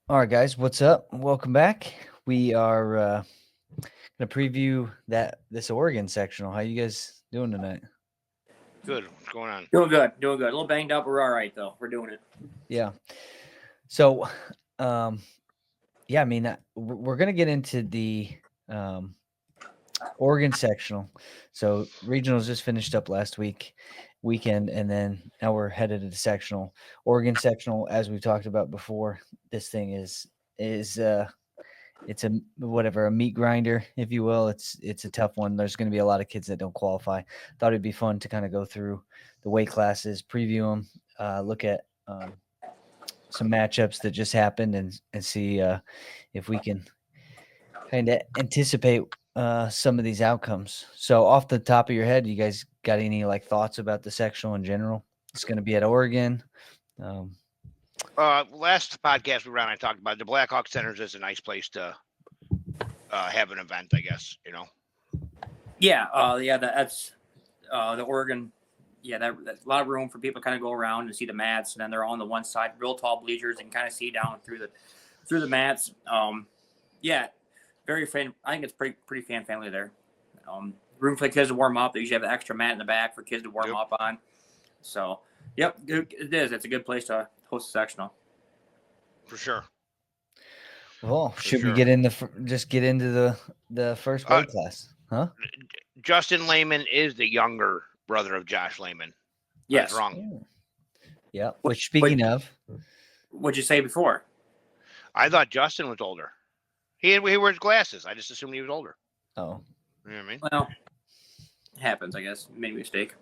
All right, guys, what's up? Welcome back. We are gonna preview this Oregon sectional. How you guys doing tonight? Good. What's going on? Doing good, doing good. A little banged up. We're all right though. We're doing it. Yeah. So, um, yeah, I mean, we're gonna get into the um, Oregon sectional. So regionals just finished up last weekend, and then now we're headed to the sectional. Oregon sectional, as we've talked about before, this thing is it's a meat grinder, if you will. It's a tough one. There's going to be a lot of kids that don't qualify. Thought it'd be fun to kind of go through the weight classes, preview them, look at some matchups that just happened, and see if we can kind of anticipate some of these outcomes. So, off the top of your head, you guys got any thoughts about the sectional in general? It's going to be at Oregon. Um, Last podcast we ran, I talked about the Blackhawk Centers is a nice place to have an event. I guess Yeah, that's the Oregon. Yeah, that's a lot of room for people to kind of go around and see the mats, and then they're on the one side, real tall bleachers, and kind of see down through the mats. Yeah, very fan. I think it's pretty fan family there. Room for the kids to warm up. They usually have an extra mat in the back for kids to warm up on. So, yep, it is. It's a good place to host a sectional. for sure. well, should we get just get into the first weight class? Huh? Justin Lehman is the younger brother of Josh Lehman. Yes. That's wrong. Yeah. Which, speaking of, what'd you say before? I thought Justin was older. He wears glasses. I just assumed he was older. Oh. You know what I mean? Well, it happens, I guess. Made a mistake.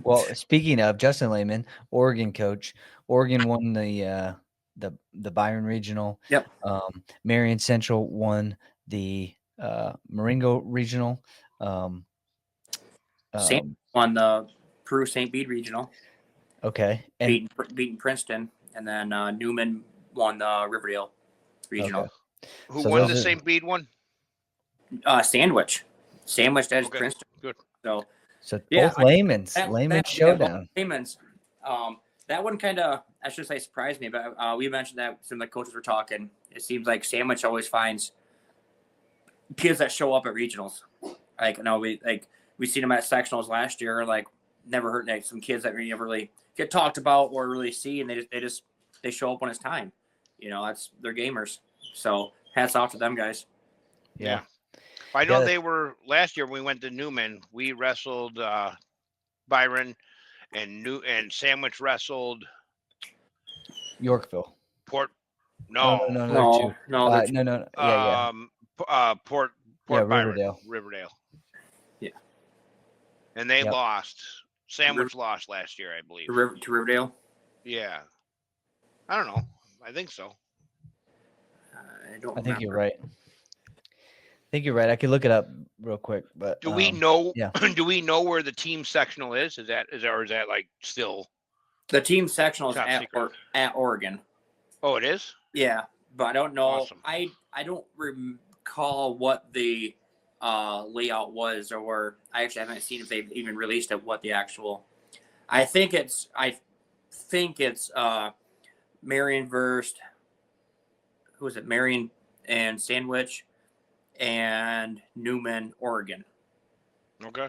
Well, speaking of Justin Lehman, Oregon coach, Oregon won the Byron Regional. Yep. Marion Central won the Marengo Regional. Same won the Peru St. Bede Regional. Okay. And beating Princeton, and then Newman won the Riverdale Regional. Okay. Who won the St. Bede one? Sandwich as Princeton. Good. So both Lehman's showdown. Lehman's. That one kind of, I should say, surprised me, but we mentioned that some of the coaches were talking. It seems like Sandwich always finds kids that show up at regionals. We seen them at sectionals last year. Never heard some kids that we never really get talked about or really see, and they show up when it's time. They're gamers. So hats off to them guys. Yeah. I know they were last year when we went to Newman. We wrestled Byron, and Sandwich wrestled Yorkville. Port. No. Yeah. Port Byron. Riverdale. Yeah. And they lost. Sandwich lost last year, I believe. To Riverdale? Yeah. I don't know. I think so. I think you're right. I could look it up real quick, but do we know? Yeah. Do we know where the team sectional is? Is that still? The team sectional is at Oregon. Oh, it is. Yeah, but I don't know. Awesome. I don't recall what the layout was, or I actually haven't seen if they've even released it. What the actual? I think it's Marion versus who is it? Marion and Sandwich. And Newman, Oregon. Okay.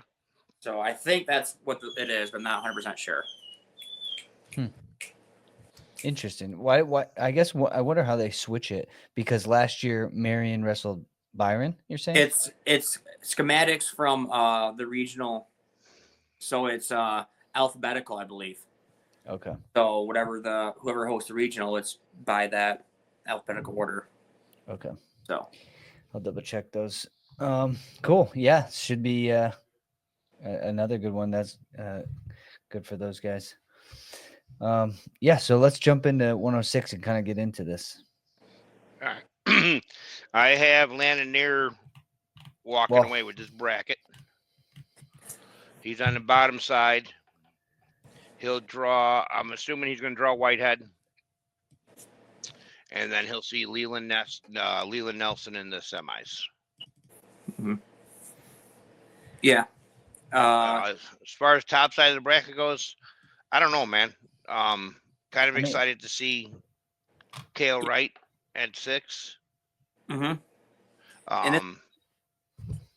So I think that's what it is, but I'm not 100% sure. Interesting. Why? I guess I wonder how they switch it, because last year Marion wrestled Byron. You're saying it's schematics from the regional, so it's alphabetical, I believe. Okay. So whoever hosts the regional, it's by that alphabetical order. Okay. So. I'll double check those. Cool. Yeah, should be another good one. That's good for those guys. Yeah, so let's jump into 106 and kind of get into this. All right. I have Landon Neer walking away with this bracket. He's on the bottom side. He'll draw, I'm assuming he's going to draw Whitehead. And then he'll see Leland Nelson in the semis. Mm-hmm. Yeah. As far as top side of the bracket goes, I don't know, man. Kind of excited to see Kale Wright at 6. Mm-hmm.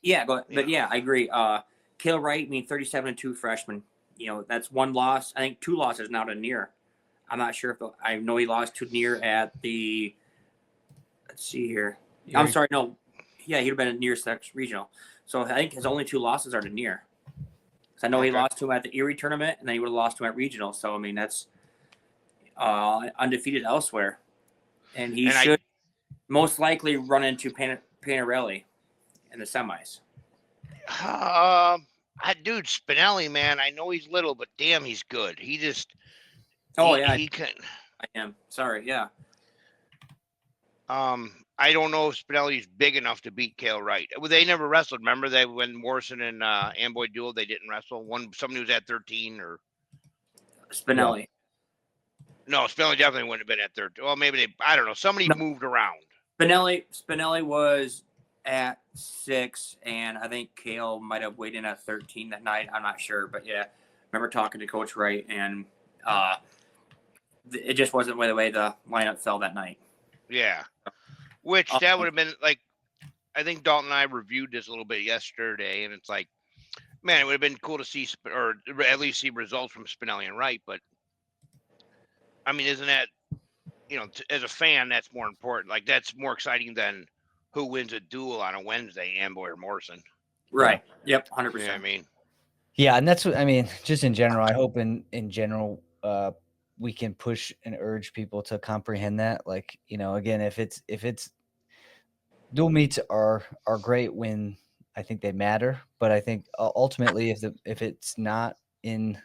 Yeah, but yeah, I agree. Kale Wright, 37-2 freshman. That's one loss. I think 2 losses now to Near. I'm not sure if I know he lost to Near at the. Let's see here. I'm sorry, no. Yeah, he'd have been at Near Sex Regional. So I think his only 2 losses are to Near. So I know he lost to him at the Erie tournament, and then he would have lost to him at regional. So I mean, that's undefeated elsewhere, and he should most likely run into Panarelli in the semis. Dude, Spinelli, man, I know he's little, but damn, he's good. He just. He can. I am sorry. Yeah. I don't know if Spinelli's big enough to beat Kale Wright. They never wrestled. Remember that when Morrison and Amboy duel, they didn't wrestle. Somebody was at 13 or Spinelli. Yeah. No, Spinelli definitely wouldn't have been at 13. Well, maybe I don't know. Somebody moved around. Spinelli was at 6, and I think Kale might have weighed in at 13 that night. I'm not sure, but yeah, I remember talking to Coach Wright, and it just wasn't the way the lineup fell that night. Yeah. Which that would have been like, I think Dalton and I reviewed this a little bit yesterday, and it's like, man, it would have been cool to see, or at least see results from Spinelli and Wright. But I mean, isn't that, as a fan, that's more important. Like, that's more exciting than who wins a duel on a Wednesday, Amboy or Morrison. Right. Yep. 100%. You know what I mean? Yeah, and that's what I mean. Just in general, I hope in general, we can push and urge people to comprehend that. Like, again, if it's dual meets are great when I think they matter, but I think ultimately if it's not in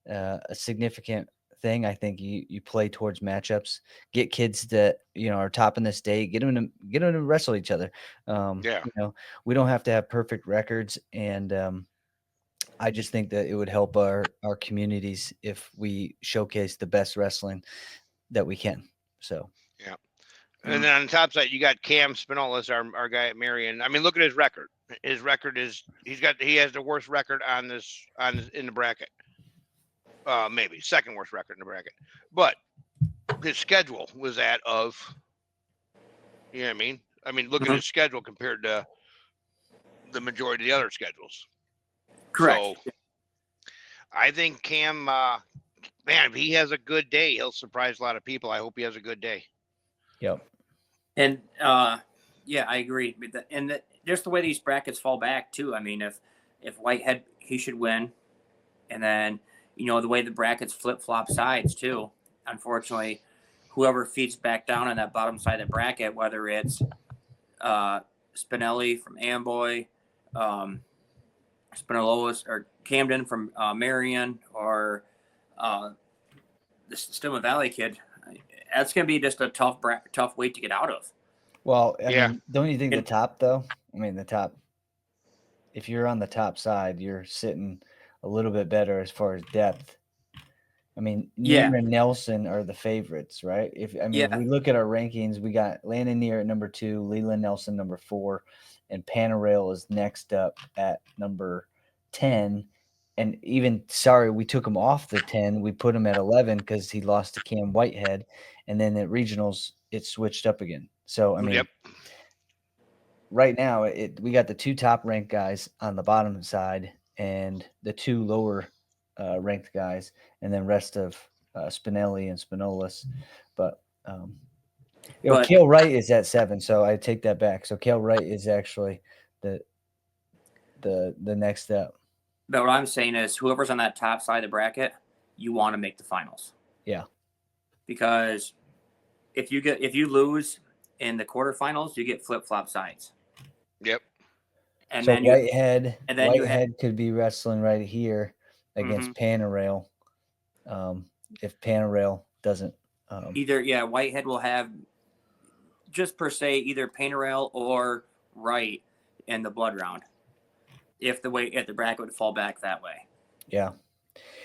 a significant thing, I think you play towards matchups, get kids that are top in the state, get them to wrestle each other. Yeah. We don't have to have perfect records, and I just think that it would help our communities if we showcase the best wrestling that we can. So yeah. And then on the top side, you got Cam Spinolas, our guy at Marion. I mean, look at his record. His record is he has the worst record in the bracket. Maybe second worst record in the bracket. But his schedule was that of, you know what I mean? I mean, look at his schedule compared to the majority of the other schedules. Correct. So I think Cam, man, if he has a good day, he'll surprise a lot of people. I hope he has a good day. Yep. And yeah, I agree. And just the way these brackets fall back too. I mean, if Whitehead, he should win, and then the way the brackets flip flop sides too. Unfortunately, whoever feeds back down on that bottom side of the bracket, whether it's Spinelli from Amboy, Spinolos or Camden from Marion, or the Stillman Valley kid, that's going to be just a tough weight to get out of. Well, I mean, don't you think the top though? I mean, the top. If you're on the top side, you're sitting a little bit better as far as depth. I mean, Near and Nelson are the favorites, right? If we look at our rankings, we got Landon Near at number 2, Leland Nelson number 4, and Panarail is next up at number 10. And even we took him off the 10. We put him at 11 because he lost to Cam Whitehead, and then at regionals it switched up again. So I mean, right now we got the 2 top ranked guys on the bottom side and the 2 lower ranked guys, and then rest of Spinelli and Spinolas. But Kale Wright is at 7, so I take that back. So Kale Wright is actually the next step. But what I'm saying is, whoever's on that top side of the bracket, you want to make the finals. Yeah. Because if you lose in the quarterfinals, you get flip flop sides. Yep. And so then Whitehead could be wrestling right here against Panarail. If Panarail doesn't Whitehead will have just per se either Panarail or Wright in the blood round. If the bracket would fall back that way. Yeah.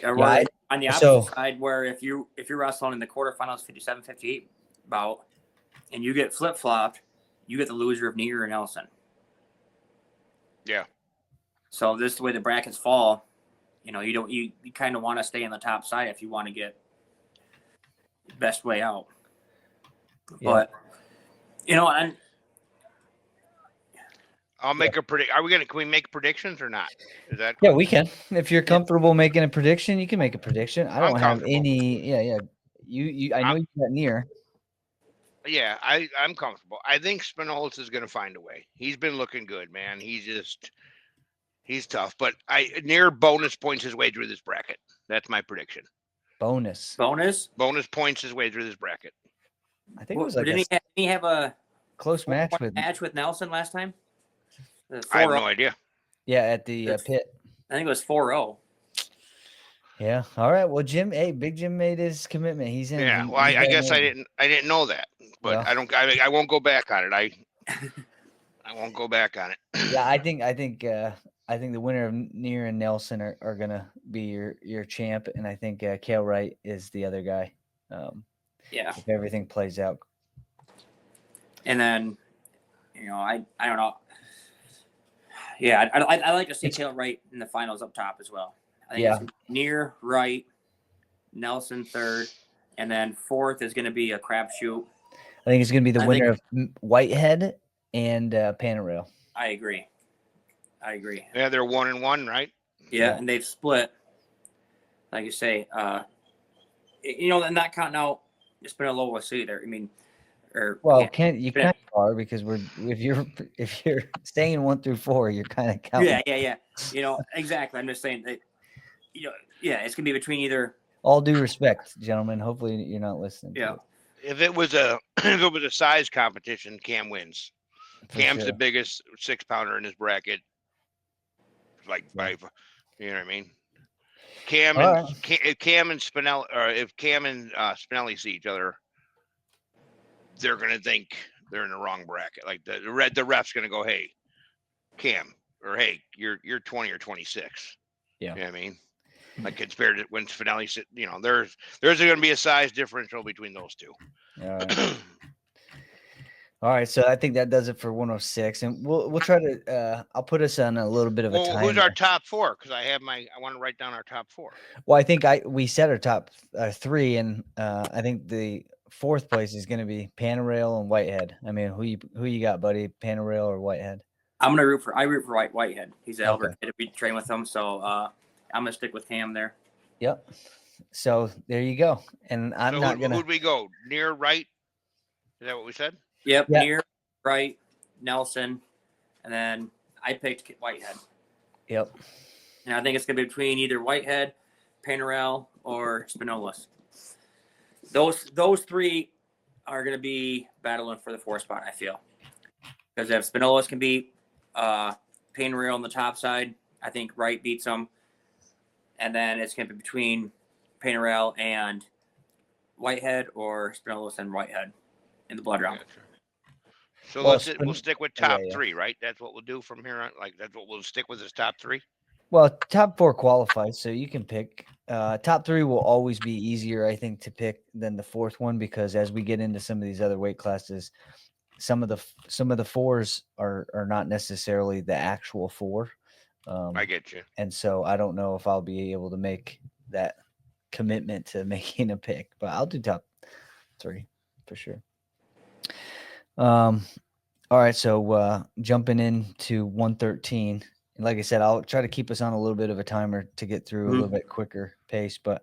On the opposite side, where if you're wrestling in the quarterfinals 57-58 bout and you get flip flopped, you get the loser of Near and Nelson. Yeah. So this is the way the brackets fall. You kind of want to stay on the top side if you want to get best way out. But and I'll make a predict. Can we make predictions or not? Is that? Yeah, we can. If you're comfortable making a prediction, you can make a prediction. I I'm don't have comfortable. any. Yeah. I know you got near. Yeah, I'm comfortable. I think Spinolis is going to find a way. He's been looking good, man. He's tough, but near bonus points his way through this bracket. That's my prediction. Bonus Points his way through this bracket. I think it was like didn't he have a close match with Nelson last time? I have no idea. Yeah, at the pit. I think it was 4-0. Yeah. All right. Well, Big Jim made his commitment. He's in. Yeah. Well, I guess I didn't know that, but well, I won't go back on it. I won't go back on it. Yeah, I think the winner of Near and Nelson are gonna be your champ, and I think Cale Wright is the other guy. If everything plays out. And then, I don't know. Yeah, I like to see Cale Wright in the finals up top as well. I think it's Near, Wright, Nelson third, and then fourth is going to be a crapshoot. I think it's going to be the winner of Whitehead and Panarail. I agree. Yeah, they're 1-1, right? Yeah, and they've split. Like you say, and not counting out Spinolis either. I mean, you kind of are because if you're staying 1 through 4, you're kind of counting. Yeah. Exactly. I'm just saying that. It's gonna be between either. All due respect, gentlemen. Hopefully, you're not listening. Yeah. If it was a size competition, Cam wins. Cam's the biggest 6-pounder in his bracket. By, you know what I mean? Cam and Spinelli, or if Cam and Spinelli see each other, they're gonna think they're in the wrong bracket. Like the ref's gonna go, "Hey, Cam," or "Hey, you're 20 or 26." Yeah. You know what I mean? Like compared to when Spinelli said, there's going to be a size differential between those two. All right. So I think that does it for 106, and we'll try to. I'll put us on a little bit of a time. Who's our top 4? Because I want to write down our top 4. Well, I think we set our top 3, and I think the 4th place is going to be Panarail and Whitehead. I mean, who you got, buddy? Panarail or Whitehead? I'm gonna root for Whitehead. He's an elder kid. We train with him, so I'm gonna stick with Cam there. Yep. So there you go. And I'm not gonna. Who'd we go? Near, Right? Is that what we said? Yep. Near, Right, Nelson, and then I picked Whitehead. Yep. And I think it's gonna be between either Whitehead, Panarail, or Spinolis. Those 3 are gonna be battling for the 4th spot. I feel because if Spinolis can beat Panarail on the top side, I think Wright beats him. And then it's going to be between Panarail and Whitehead or Spinolis and Whitehead in the blood round. So we'll stick with top 3, right? That's what we'll do from here on. Like that's what we'll stick with is top 3. Well, top 4 qualifies, so you can pick. Top 3 will always be easier, I think, to pick than the 4th one because as we get into some of these other weight classes, some of the 4s are not necessarily the actual 4. I get you. And so I don't know if I'll be able to make that commitment to making a pick, but I'll do top 3 for sure. All right. So jumping into 113, and like I said, I'll try to keep us on a little bit of a timer to get through a little bit quicker pace, but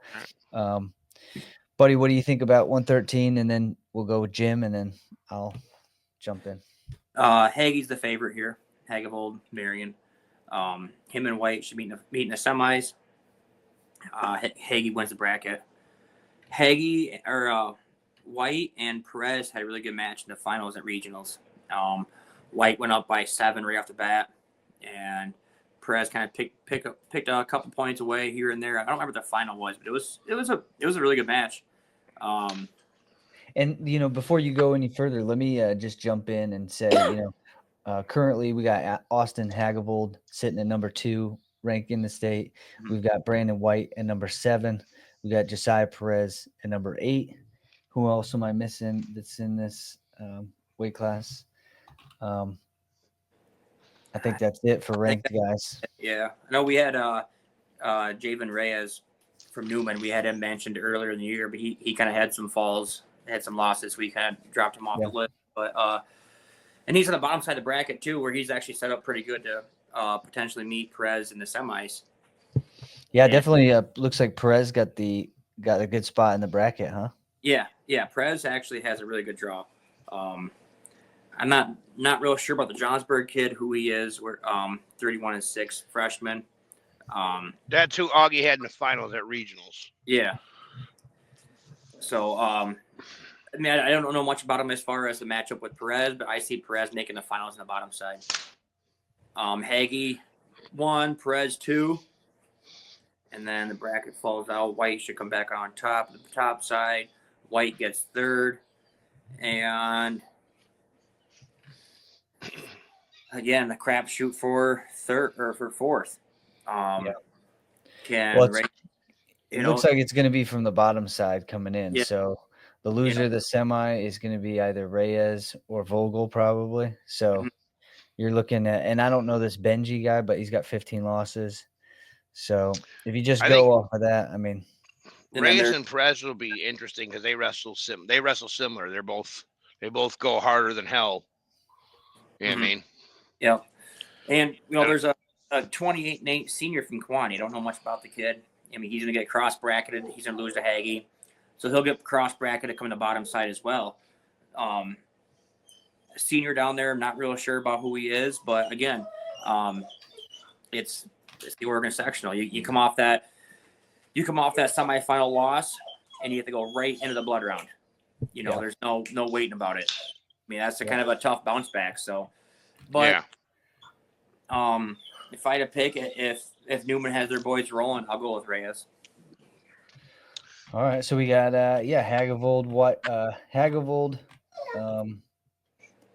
buddy, what do you think about 113? And then we'll go with Jim and then I'll jump in. Hagee's the favorite here. Hagevold, Marion. Him and White should meet in the semis. Hagee wins the bracket. White and Perez had a really good match in the finals at regionals. White went up by 7 right off the bat, and Perez kind of picked a couple points away here and there. I don't remember what the final was, but it was a really good match. And before you go any further, let me just jump in and say, currently we got Austin Hagevold sitting at number 2 ranked in the state. Mm-hmm. We've got Brandon White at number 7. We got Josiah Perez at number 8. Who else am I missing that's in this weight class? I think that's it for ranked guys. Yeah. I know we had Javen Reyes from Newman. We had him mentioned earlier in the year, but he kind of had some falls had some losses. We kind of dropped him off Yeah. the list, but and he's on the bottom side of the bracket too, where he's actually set up pretty good to potentially meet Perez in the semis. Yeah, definitely. Looks like Perez got a good spot in the bracket, huh? Yeah. Perez actually has a really good draw. I'm not real sure about the Johnsburg kid, who he is. We're 31-6 freshman. That's who Augie had in the finals at regionals. Yeah. So I mean, I don't know much about him as far as the matchup with Perez, but I see Perez making the finals on the bottom side. Hagee 1, Perez 2, and then the bracket falls out. White should come back on top of the top side. White gets 3rd, and again, the crapshoot for 3rd or for 4th. It looks like it's going to be from the bottom side coming in. Yeah. So the loser of the semi is going to be either Reyes or Vogel, probably. So you're looking at, and I don't know this Benji guy, but he's got 15 losses. So if you just go off of that, I mean, Reyes and Perez will be interesting because they wrestle similar. They both go harder than hell. You know what I mean? Yeah. And there's a 28-8 senior from Kewanee. Don't know much about the kid. I mean, he's going to get cross-bracketed. He's going to lose to Hagee. So he'll get cross-bracketed coming to the bottom side as well. Senior down there, I'm not real sure about who he is. But, again, it's the Oregon Sectional. You come off that semifinal loss, and you have to go right into the blood round. There's no waiting about it. I mean, that's kind of a tough bounce back. So, but if I had to pick, if Newman has their boys rolling, I'll go with Reyes. All right, so we got Hagavold,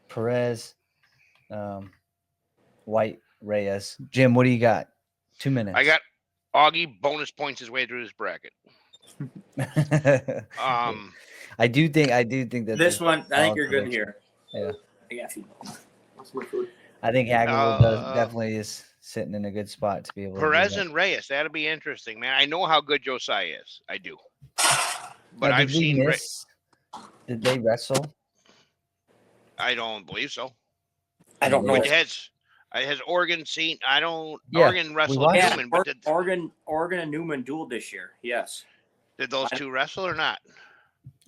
Perez, White, Reyes. Jim, what do you got? 2 minutes. I got Augie bonus points his way through this bracket. I do think that this one. I think you're good here. Yeah. What's my food? I think Hagavold definitely is sitting in a good spot to be able to Perez and Reyes. That'll be interesting, man. I know how good Josiah is. I do. But I've seen. Did they wrestle? I don't believe so. I don't know. Has Oregon seen? Oregon wrestled Newman, but Oregon and Newman dueled this year. Yes. Did those two wrestle or not?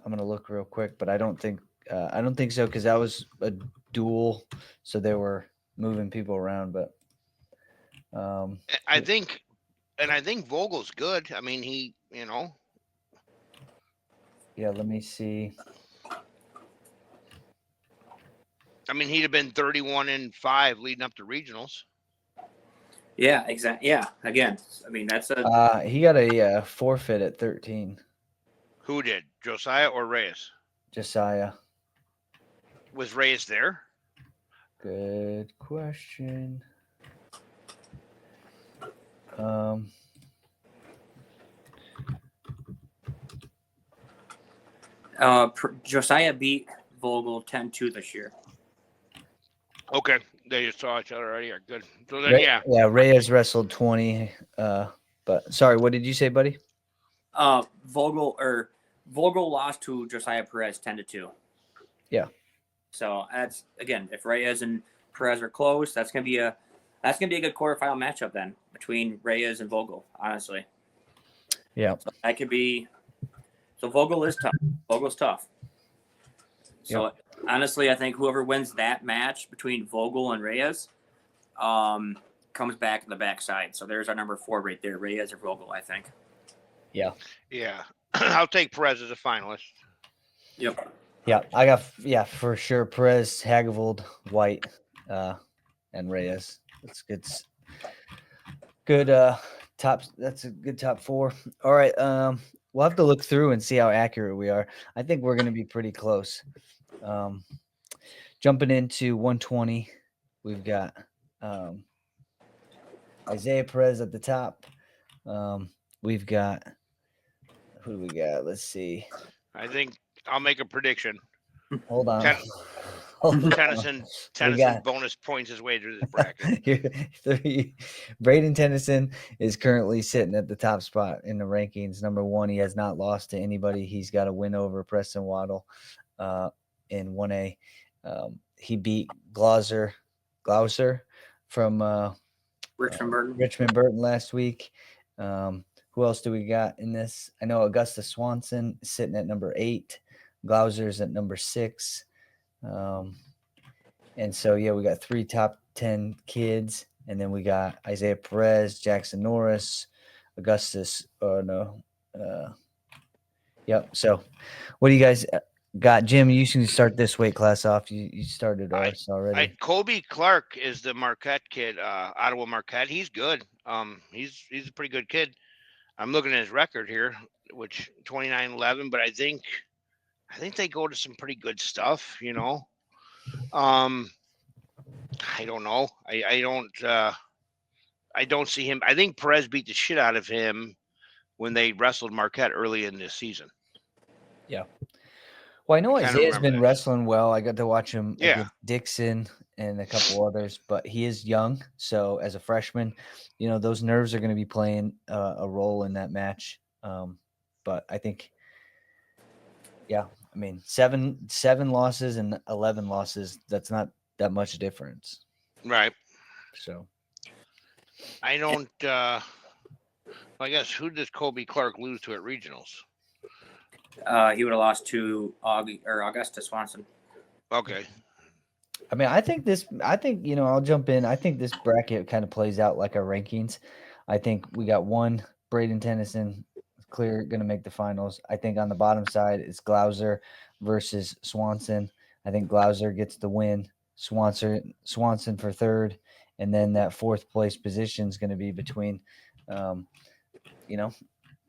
I'm gonna look real quick, but I don't think so because that was a duel, so they were moving people around. But I think Vogel's good. I mean, he. Yeah, let me see. I mean, he'd have been 31-5 leading up to regionals. Yeah, exactly. Yeah, again, I mean that's he got a forfeit at 13. Who did? Josiah or Reyes? Josiah. Was Reyes there? Good question. Josiah beat Vogel 10-2 this year. Okay, they just saw each other already. Are good. So then, yeah. Reyes wrestled 20. But sorry, what did you say, buddy? Vogel lost to Josiah Perez 10-2. Yeah. So that's again, if Reyes and Perez are close, that's gonna be a good quarterfinal matchup then between Reyes and Vogel. Honestly. Yeah. So that could be. So Vogel is tough. Vogel's tough. So honestly, I think whoever wins that match between Vogel and Reyes, comes back in the backside. So there's our number 4 right there, Reyes or Vogel, I think. Yeah. Yeah. I'll take Perez as a finalist. Yep. Yeah, I got for sure Perez, Hagavold, White, and Reyes. That's good. Good top. That's a good top 4. All right. We'll have to look through and see how accurate we are. I think we're going to be pretty close. Jumping into 120, we've got Isaiah Perez at the top. We've got who do we got? Let's see. I think I'll make a prediction. Hold on. Tennyson got- bonus points his way through this bracket. Braden Tennyson is currently sitting at the top spot in the rankings. Number 1, he has not lost to anybody. He's got a win over Preston Waddle in 1A. He beat Glauser from Richmond Burton last week. Who else do we got in this? I know Augusta Swanson is sitting at number 8. Glauser's at number 6. And so, yeah, we got 3 top 10 kids. And then we got Isaiah Perez, Jackson Norris, Augustus. Yep. So what do you guys got? Jim, you can start this weight class off. You started ours already. Kobe Clark is the Marquette kid, Ottawa Marquette. He's good. He's a pretty good kid. I'm looking at his record here, which 29-11, but I think they go to some pretty good stuff, you know. I don't know. I don't see him. I think Perez beat the shit out of him when they wrestled Marquette early in this season. Yeah. Well, I know Isaiah's been that. wrestling well. I got to watch him Yeah. against Dixon and a couple others, but he is young. So as a freshman, you know, those nerves are going to be playing a role in that match. But I think, yeah, I mean, seven losses and 11 losses, that's not that much difference. Right. So I don't, I guess, who does Kobe Clark lose to at regionals? He would have lost to Augusta Swanson. Okay. I mean, I think, you know, I'll jump in. I think this bracket kind of plays out like our rankings. I think we got 1 Braden Tennyson clear going to make the finals. I think on the bottom side, it's Glauser versus Swanson. I think Glauser gets the win. Swanson for 3rd. And then that 4th place position is going to be between, you know,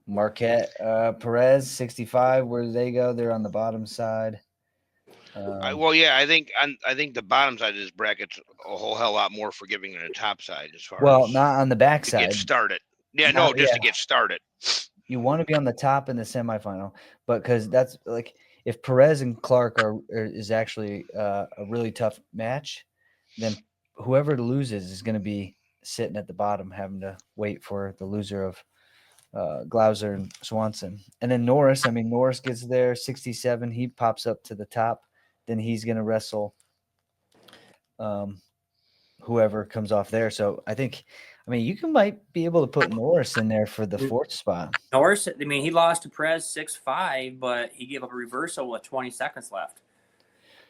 Marquette, Perez, 65. Where do they go? They're on the bottom side. I think the bottom side of this bracket's a whole hell lot more forgiving than the top side as far as not on the back to side. get started. Yeah, to get started. You want to be on the top in the semifinal, but because that's like if Perez and Clark is actually a really tough match, then whoever loses is going to be sitting at the bottom, having to wait for the loser of Glauser and Swanson. And then Norris gets there, 67. He pops up to the top. Then he's going to wrestle whoever comes off there. So I think, you might be able to put Norris in there for the 4th spot. Norris, he lost to Perez 6-5, but he gave up a reversal with 20 seconds left.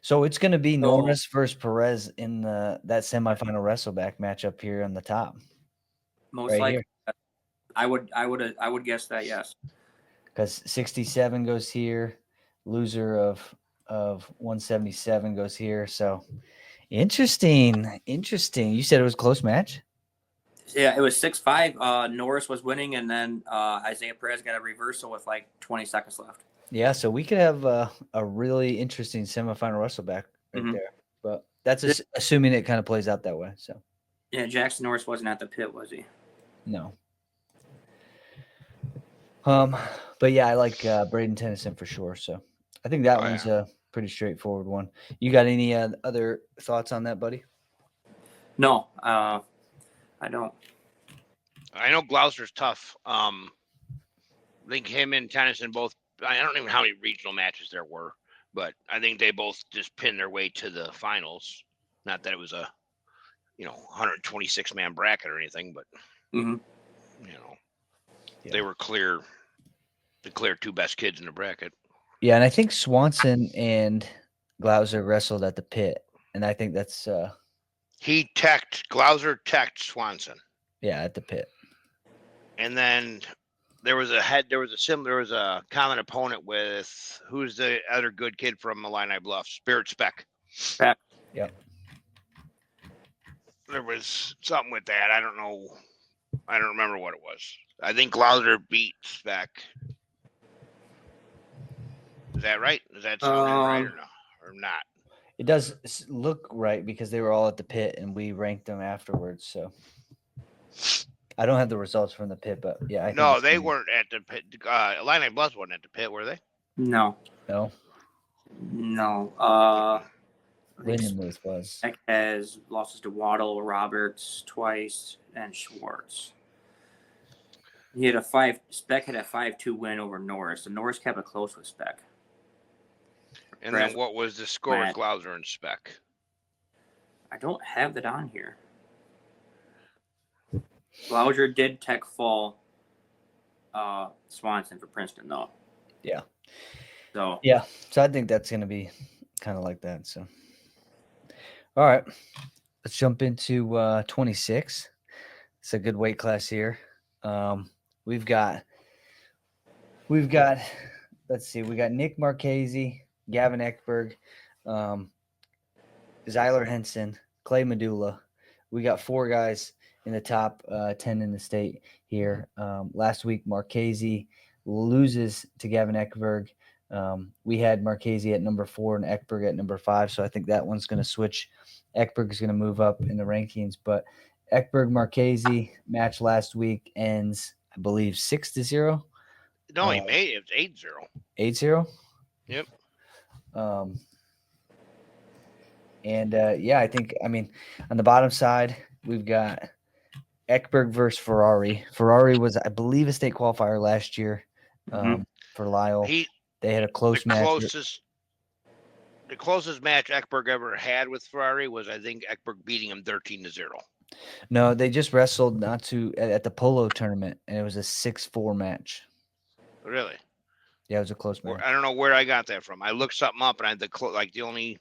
So it's going to be Norris versus Perez in that semifinal wrestleback matchup here on the top. Most likely, here. I would guess that, yes. Because 67 goes here, loser of 177 goes here. So interesting. You said it was a close match? Yeah, it was 6-5. Norris was winning, and then Isaiah Perez got a reversal with like 20 seconds left. Yeah, so we could have a really interesting semifinal wrestleback right there. But that's assuming it kind of plays out that way. So yeah, Jackson Norris wasn't at the pit, was he? No. But yeah, I like Braden Tennyson for sure. So I think that one's a pretty straightforward one. You got any other thoughts on that, buddy? No, I don't. I know Gloucester's tough. I think him and Tennyson both. I don't even know how many regional matches there were, but I think they both just pinned their way to the finals. Not that it was a 126 man bracket or anything, but they were the clear 2 best kids in the bracket. Yeah, and I think Swanson and Glauser wrestled at the pit, and I think that's Glauser teched Swanson. Yeah, at the pit. And then there was a common opponent with who's the other good kid from Illini Bluffs, Spirit Speck. Yep. There was something with that. I don't know. I don't remember what it was. I think Glauser beat Speck. Is that right? Does that sound right or not? It does look right because they were all at the pit and we ranked them afterwards. So I don't have the results from the pit, but yeah. No, they weren't at the pit. Illini Bluffs wasn't at the pit, were they? No. No. Lindenmuth was. Speck has losses to Waddle, Roberts twice, and Schwartz. Speck had a 5-2 win over Norris. So Norris kept it close with Speck. And then what was the score with Matt. Glauser and Speck? I don't have that on here. Glauser did tech fall Swanson for Princeton, though. Yeah. So I think that's going to be kind of like that. So, all right, let's jump into 26. It's a good weight class here. We've got. Let's see. We got Nick Marchese, Gavin Ekberg, Zyler Henson, Clay Medulla. We got 4 guys in the top 10 in the state here. Last week, Marchese loses to Gavin Ekberg. We had Marchese at number 4 and Ekberg at number 5, so I think that one's going to switch. Ekberg is going to move up in the rankings, but Ekberg-Marchese match last week ends, I believe, 6-0. No, he made it. It's 8-0. 8-0? Yep. I think, on the bottom side, we've got Ekberg versus Ferrari. Ferrari was, I believe, a state qualifier last year for Lyle. They had a close match. The closest match Ekberg ever had with Ferrari was, I think, Ekberg beating him 13-0. No, they just wrestled at the polo tournament, and it was a 6-4 match. Really? Yeah, it was a close match. I don't know where I got that from. I looked something up, and the only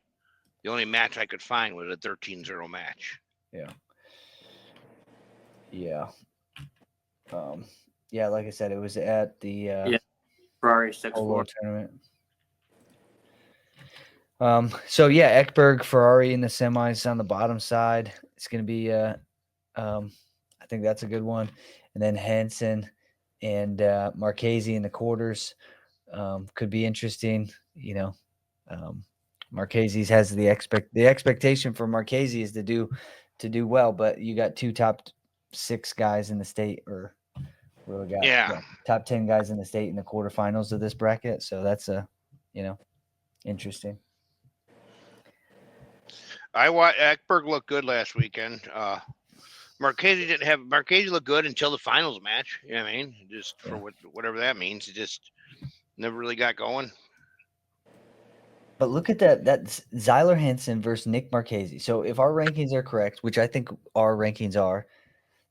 match I could find was a 13-0 match. Yeah. Like I said, it was at the Ferrari polo 6-4 tournament. Ekberg, Ferrari in the semis on the bottom side. It's going to be, I think that's a good one. And then Henson and Marchese in the quarters could be interesting. Marchese has the expectation for Marchese is to do well, but you got 2 top 6 guys in the state, or we got top 10 guys in the state in the quarterfinals of this bracket. So that's interesting. I watched Ekberg look good last weekend. Marchese looked good until the finals match. You know what I mean? Just for whatever that means. It just never really got going. But look at that. That's Zyler Henson versus Nick Marchese. So if our rankings are correct, which I think our rankings are,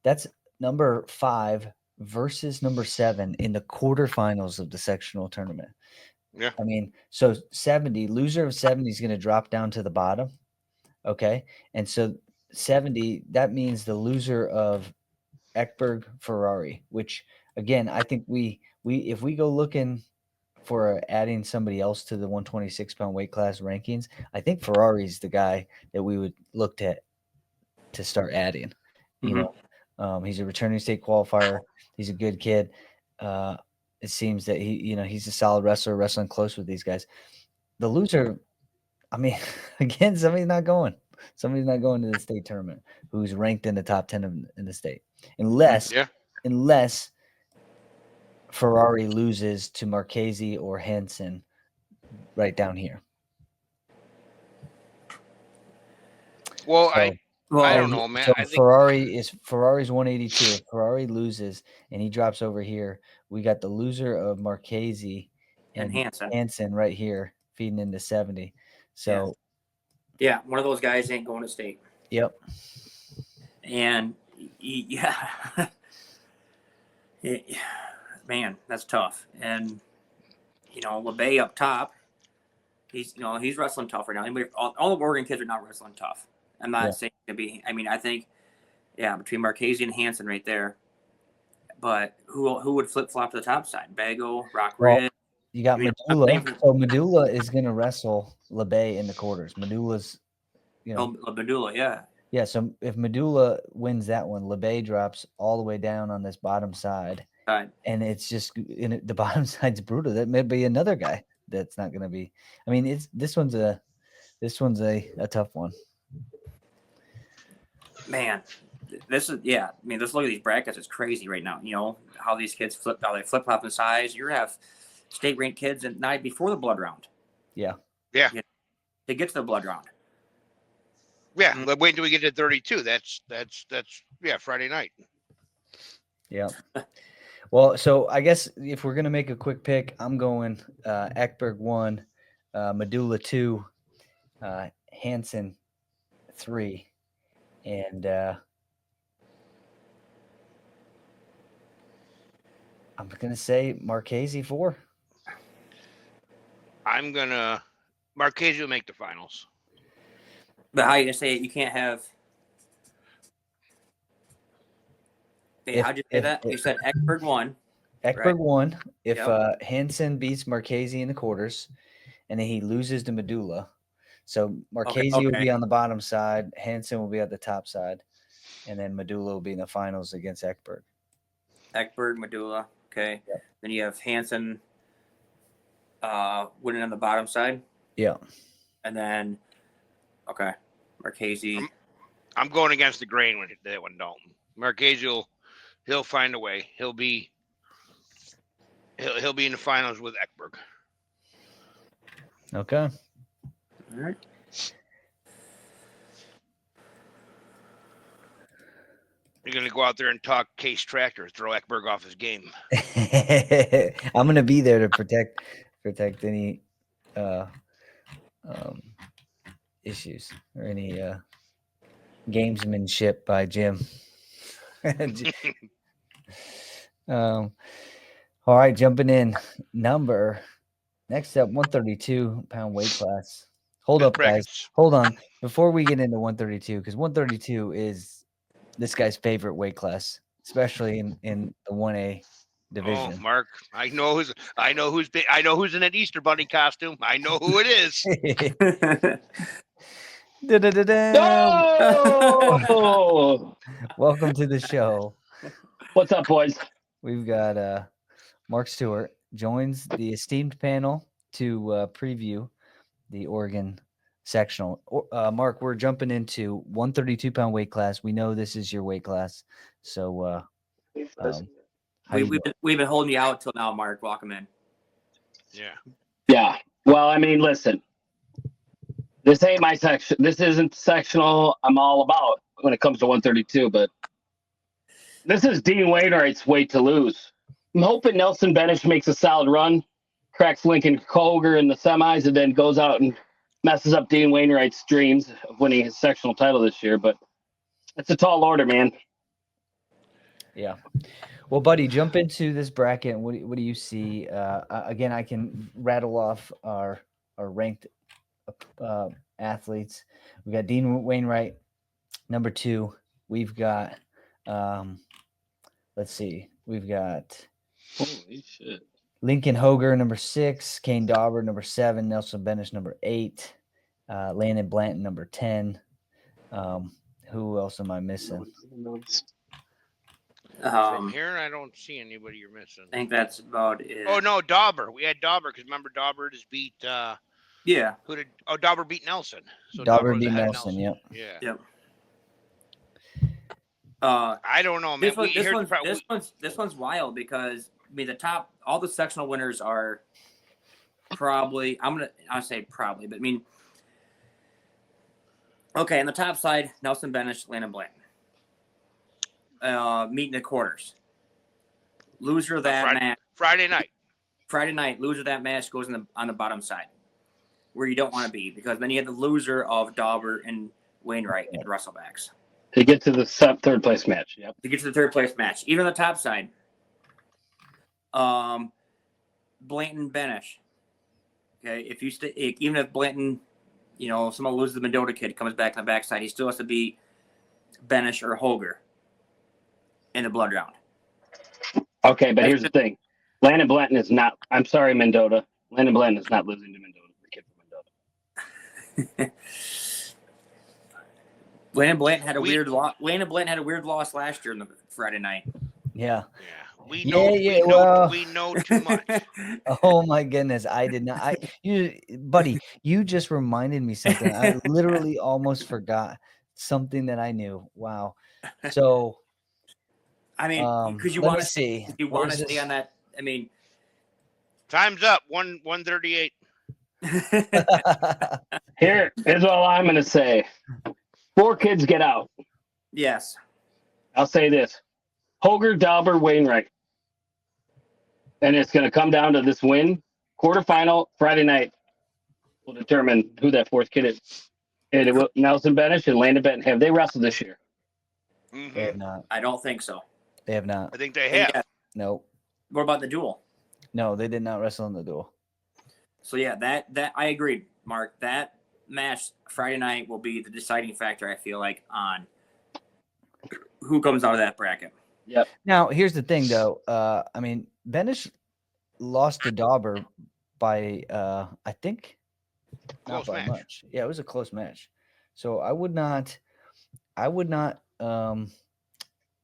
that's number 5 versus number 7 in the quarterfinals of the sectional tournament. Yeah. So 70, loser of 70 is going to drop down to the bottom. Okay. And so 70, that means the loser of Ekberg Ferrari, which again, I think if we go looking for adding somebody else to the 126-pound weight class rankings, I think Ferrari's the guy that we would look to start adding. He's a returning state qualifier. He's a good kid. It seems that he's a solid wrestler, wrestling close with these guys. The loser, again, somebody's not going to the state tournament who's ranked in the top 10 in the state, unless Ferrari loses to Marchese or Henson right down here. Well, I don't know, man. So Ferrari's 182. If Ferrari loses and he drops over here, we got the loser of Marchese and Hansen right here feeding into 70. So one of those guys ain't going to state. Yep. And man, that's tough. And LeBay up top, he's wrestling tough right now. All the Oregon kids are not wrestling tough. I'm not saying to be. I think between Marchese and Hansen right there. But who would flip flop to the top side? Bago, Rock Red. You got Medulla. So Medulla is going to wrestle LeBay in the quarters. Medulla's, Medulla, yeah. Yeah, so if Medulla wins that one, LeBay drops all the way down on this bottom side. And it's just the bottom side's brutal. That may be another guy that's not going to be. This one's a tough one. Man, this is let's look at these brackets. It's crazy right now. How these kids flip flop in size. You have state ranked kids and night before the blood round. Yeah. They get to the blood round. Yeah, wait until we get to 32. That's Friday night. Yeah. Well, so I guess if we're gonna make a quick pick, I'm going Ekberg 1, Medulla 2, Hansen 3, and I'm gonna say Marchese 4. I'm gonna Marchese will make the finals. But how you gonna say it? You can't have. Wait, how'd you say that? You said Ekberg 1. Ekberg right? 1. If Yep. Hansen beats Marchese in the quarters, and then he loses to Medulla, so Marchese will be on the bottom side, Hansen will be at the top side, and then Medulla will be in the finals against Ekberg. Ekberg, Medulla. Okay. Yep. Then you have Hansen winning on the bottom side. Yeah. And then, Marchese. I'm going against the grain with that one, Dalton. Marchese he'll find a way. He'll be in the finals with Ekberg. Okay. All right. You're gonna go out there and talk Case Tractor, throw Ekberg off his game. I'm gonna be there to protect any issues or any gamesmanship by Jim. All right, jumping in. Next up, 132-pound weight class. Hold up, guys. Hold on. Before we get into 132, because 132 is this guy's favorite weight class, especially in the 1A division. Oh, Mark, I know who's in that Easter Bunny costume. I know who it is. Oh! Welcome to the show. What's up, boys? We've got Mark Stewart joins the esteemed panel to preview the Oregon Sectional. Mark, we're jumping into 132-pound weight class. We know this is your weight class, so we've been holding you out till now, Mark. Welcome in. Yeah. Well, I mean, listen. This ain't my section. This isn't sectional I'm all about when it comes to 132, but this is Dean Wainwright's weight to lose. I'm hoping Nelson Benish makes a solid run, cracks Lincoln Koger in the semis, and then goes out and messes up Dean Wainwright's dreams of winning his sectional title this year. But it's a tall order, man. Yeah. Well, buddy, jump into this bracket. What do you see? Again, I can rattle off our ranked athletes. We got Dean Wainwright, number 2. We've got, let's see, we've got holy shit, Lincoln Hoger, number 6, Kane Dauber, number 7, Nelson Benish, number 8, Landon Blanton, number 10. Who else am I missing? From here, I don't see anybody you're missing. I think that's about it. Oh no, Dauber. We had Dauber because remember Dauber just beat. Yeah. Dauber beat Nelson. So Dauber beat Nelson. Yep. Yeah. Yep. I don't know, man. This one's wild because I mean all the sectional winners are probably I'll say probably, but I mean okay, on the top side, Nelson Benish, Landon Blanton. Meeting the quarters. Loser of that match. Friday night. Loser of that match goes on the bottom side, where you don't want to be, because then you have the loser of Dauber and Wainwright and Russellbacks. To get to the third place match. Yep. To get to the third place match. Even on the top side. Blanton Benish. Okay, if you even if Blanton, someone loses the Mendota kid, comes back on the backside, he still has to beat Benish or Hoger in the blood round. Okay, but here's the thing. Landon Blanton is not. I'm sorry, Mendota. Landon Blanton is not losing to Mendota. The kid from Mendota. Landon Blanton had a weird loss. Landon Blanton had a weird loss last year on the Friday night. Yeah. We know too much. Oh my goodness, I did not. Buddy, you just reminded me something. I literally almost forgot something that I knew. Wow. So, I mean, because you want to see. You want to stay on that. I mean, time's up. 1:38. Here's what I'm going to say. 4 kids get out. Yes. I'll say this: Hoger, Dauber, Wainwright, and it's going to come down to this win. Quarterfinal Friday night will determine who that 4th kid is. And it will Nelson Benish and Landon Benton. Have they wrestled this year? They have not. I don't think so. They have not. I think they have. Yeah. No. What about the duel? No, they did not wrestle in the duel. So yeah, that I agree, Mark. That match Friday night will be the deciding factor, I feel like, on who comes out of that bracket. Yep. Now, here's the thing, though. I mean, Benish lost to Dauber by, I think, not Close by match. much. Yeah, it was a close match. So I would not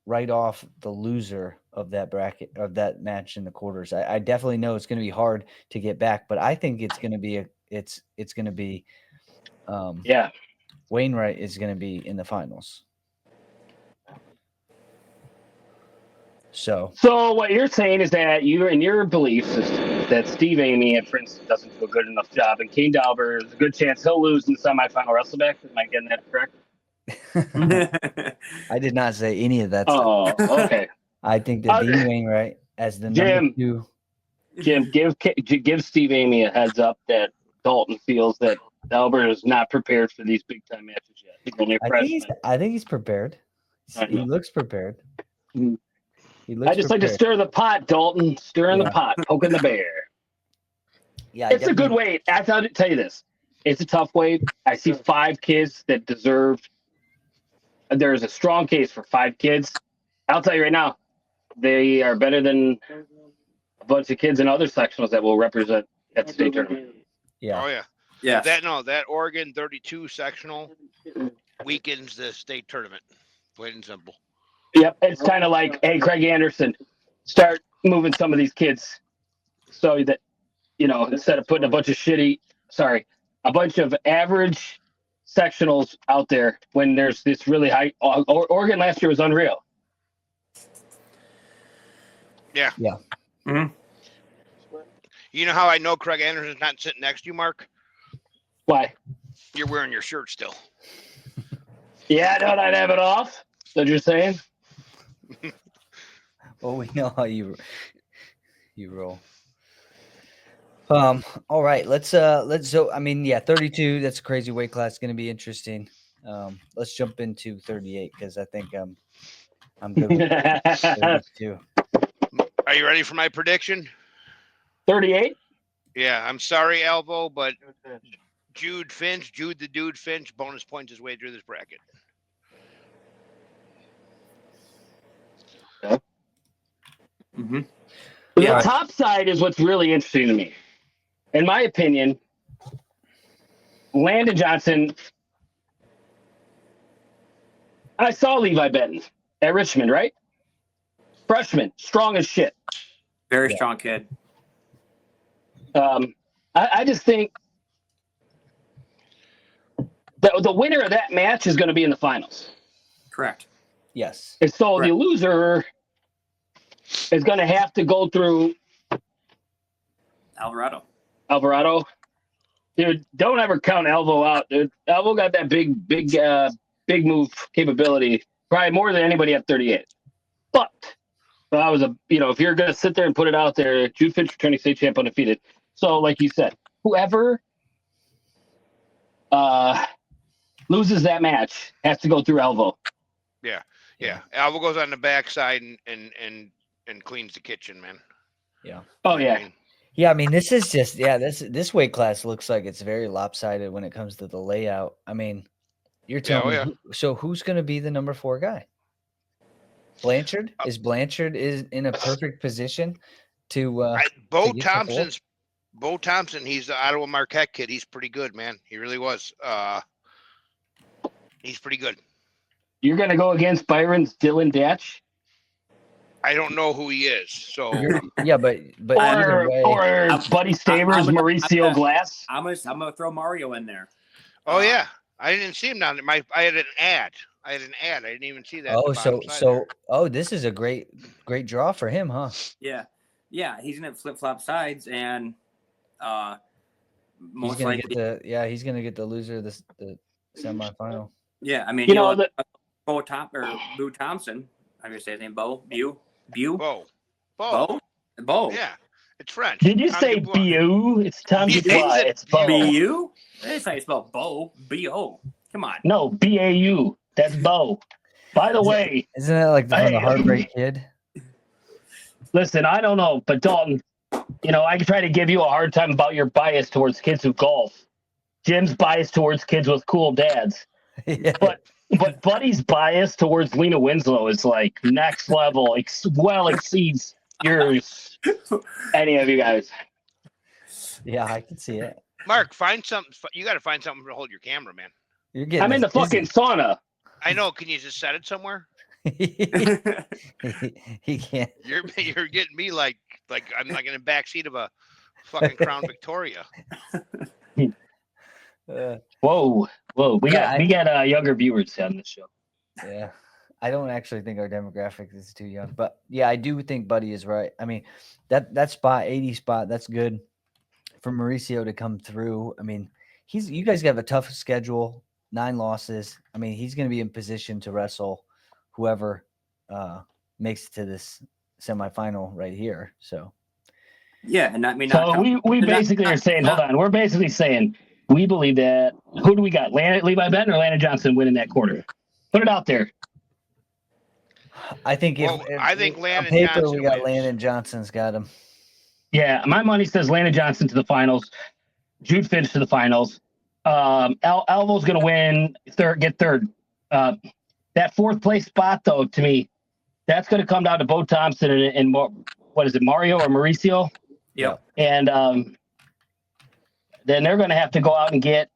write off the loser of that bracket, of that match in the quarters. I definitely know it's going to be hard to get back, but I think it's going to be Wainwright is going to be in the finals. So what you're saying is that you're in your belief is that Steve Amy at Prince doesn't do a good enough job, and Kane Dauber is a good chance he'll lose in the semifinal wrestleback. Am I getting that correct? I did not say any of that stuff. Oh, okay. I think that Dean Wainwright as the number 2. Jim, give Steve Amy a heads up that Dalton feels that Dauber is not prepared for these big time matches yet. He's only a freshman. I think he's prepared. He looks prepared. Mhm. He looks I just like to stir the pot, Dalton. Stirring the pot, poking the bear. Yeah, It's a good weight. I tell you this. It's a tough weight. I see 5 kids that deserve. There's a strong case for 5 kids. I'll tell you right now, they are better than a bunch of kids in other sectionals that will represent at the state tournament. Yeah. Oh yeah. Yeah. That Oregon 32 sectional weakens the state tournament. Plain and simple. Yep, it's kind of like, hey, Craig Anderson, start moving some of these kids so that, instead of putting a bunch of average sectionals out there when there's this really high. Oregon last year was unreal. Yeah. Yeah. Mm-hmm. You know how I know Craig Anderson's not sitting next to you, Mark? Why? You're wearing your shirt still. Yeah, I thought I'd have it off. So you're saying? Well, we know how you roll. All right, let's 32, that's a crazy weight class. It's going to be interesting. Let's jump into 38 because I think I'm good with 32. Are you ready for my prediction? 38? Yeah, I'm sorry, Alvo, but Jude the Dude Finch, bonus points his way through this bracket. Okay. Mm-hmm. The top side is what's really interesting to me. In my opinion, Landon Johnson. I saw Levi Benton at Richmond, right? Freshman, strong as shit. Very strong kid. I just think the winner of that match is going to be in the finals. Correct. Yes. And so the loser is going to have to go through Alvarado. Dude, don't ever count Alvo out, dude. Alvo got that big move capability, probably more than anybody at 38. But I was if you're going to sit there and put it out there, Jude Finch returning state champ undefeated. So, like you said, whoever loses that match has to go through Alvo. Yeah. Alvo goes on the backside and cleans the kitchen, man. Yeah. Oh yeah. Yeah, I mean, this is just this weight class looks like it's very lopsided when it comes to the layout. I mean, you're telling me so who's going to be the number 4 guy? Blanchard? Is Blanchard in a perfect position to Bo Thompson, he's the Ottawa Marquette kid. He's pretty good, man. He really was. He's pretty good. You're going to go against Byron's Dylan Datch? I don't know who he is. So yeah, but either way, or Buddy Stavers, Mauricio Glass. I'm gonna throw Mario in there. Oh yeah, I didn't see him down there. I had an ad. I didn't even see that. This is a great draw for him, huh? Yeah, he's gonna flip flop sides and he's gonna get the loser of the semifinal. Yeah, I mean, You know, Bo Thompson. I'm gonna say his name. Bo. Yeah, it's French. did you Tom say Dubois. Bu? It's Tom He Dubois. said It's Bo. B-U? That's how you spell Bo. B-O. Come on. No, B-A-U. That's Bo. By the way, Isn't that like from the Heartbreak Kid? listen, I don't know, but Dalton, you know, I can try to give you a hard time about your bias towards kids who golf. Jim's bias towards kids with cool dads. Yeah. But Buddy's bias towards Lena Winslow is like next level, exceeds yours, any of you guys. Yeah, I can see it. Mark, find something. You got to find something to hold your camera, man. You're getting I'm in the fucking sauna. I know. Can you just set it somewhere? He can't. You're getting me like I'm like in the back seat of a fucking Crown Victoria. Whoa. We got younger viewers on this show. Yeah. I don't actually think our demographic is too young, but yeah, I do think Buddy is right. I mean, that spot, 80 spot, that's good for Mauricio to come through. I mean, you guys have a tough schedule, 9 losses. I mean, he's going to be in position to wrestle whoever makes it to this semifinal right here. So, yeah, and I mean, so we basically are saying, hold on, we're basically saying we believe that. Who do we got? Levi Benton or Landon Johnson winning that quarter? Put it out there. I think I think Landon on paper Johnson we got wins. Landon Johnson's got him. Yeah, my money says Landon Johnson to the finals, Jude Finch to the finals. Alvo's going to win get third. That 4th place spot, though, to me, that's going to come down to Bo Thompson and what is it, Mario or Mauricio? Yeah. And then they're going to have to go out and get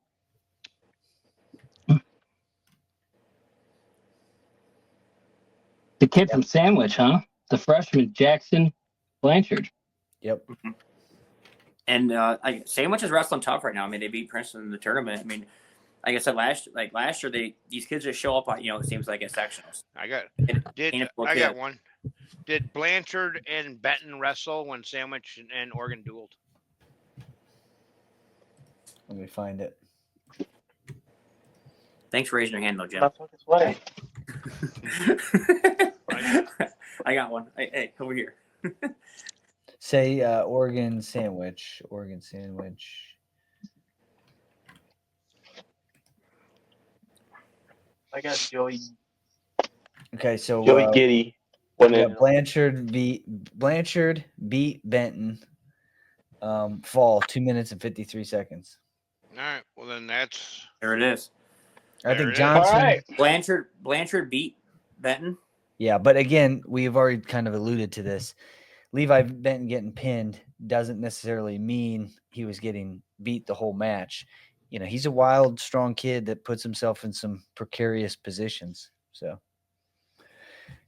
the kid from Sandwich, huh? The freshman, Jackson Blanchard. Yep. And Sandwich is wrestling tough right now. I mean, they beat Princeton in the tournament. I mean, like I said last year, these kids just show up. It seems like at sectionals. I got one. Did Blanchard and Benton wrestle when Sandwich and Oregon dueled? Let me find it. Thanks for raising your hand, though, Jim. That's what it's like. I got one. Hey, over here. Say Oregon Sandwich. I got Joey. Okay, so Joey Giddy. Blanchard beat Benton. Fall 2 minutes and 53 seconds. All right. Well, then there it is. I think There it is. Johnson. All right. Blanchard beat Benton. Yeah, but again, we've already kind of alluded to this. Levi Benton getting pinned doesn't necessarily mean he was getting beat the whole match. He's a wild, strong kid that puts himself in some precarious positions. So,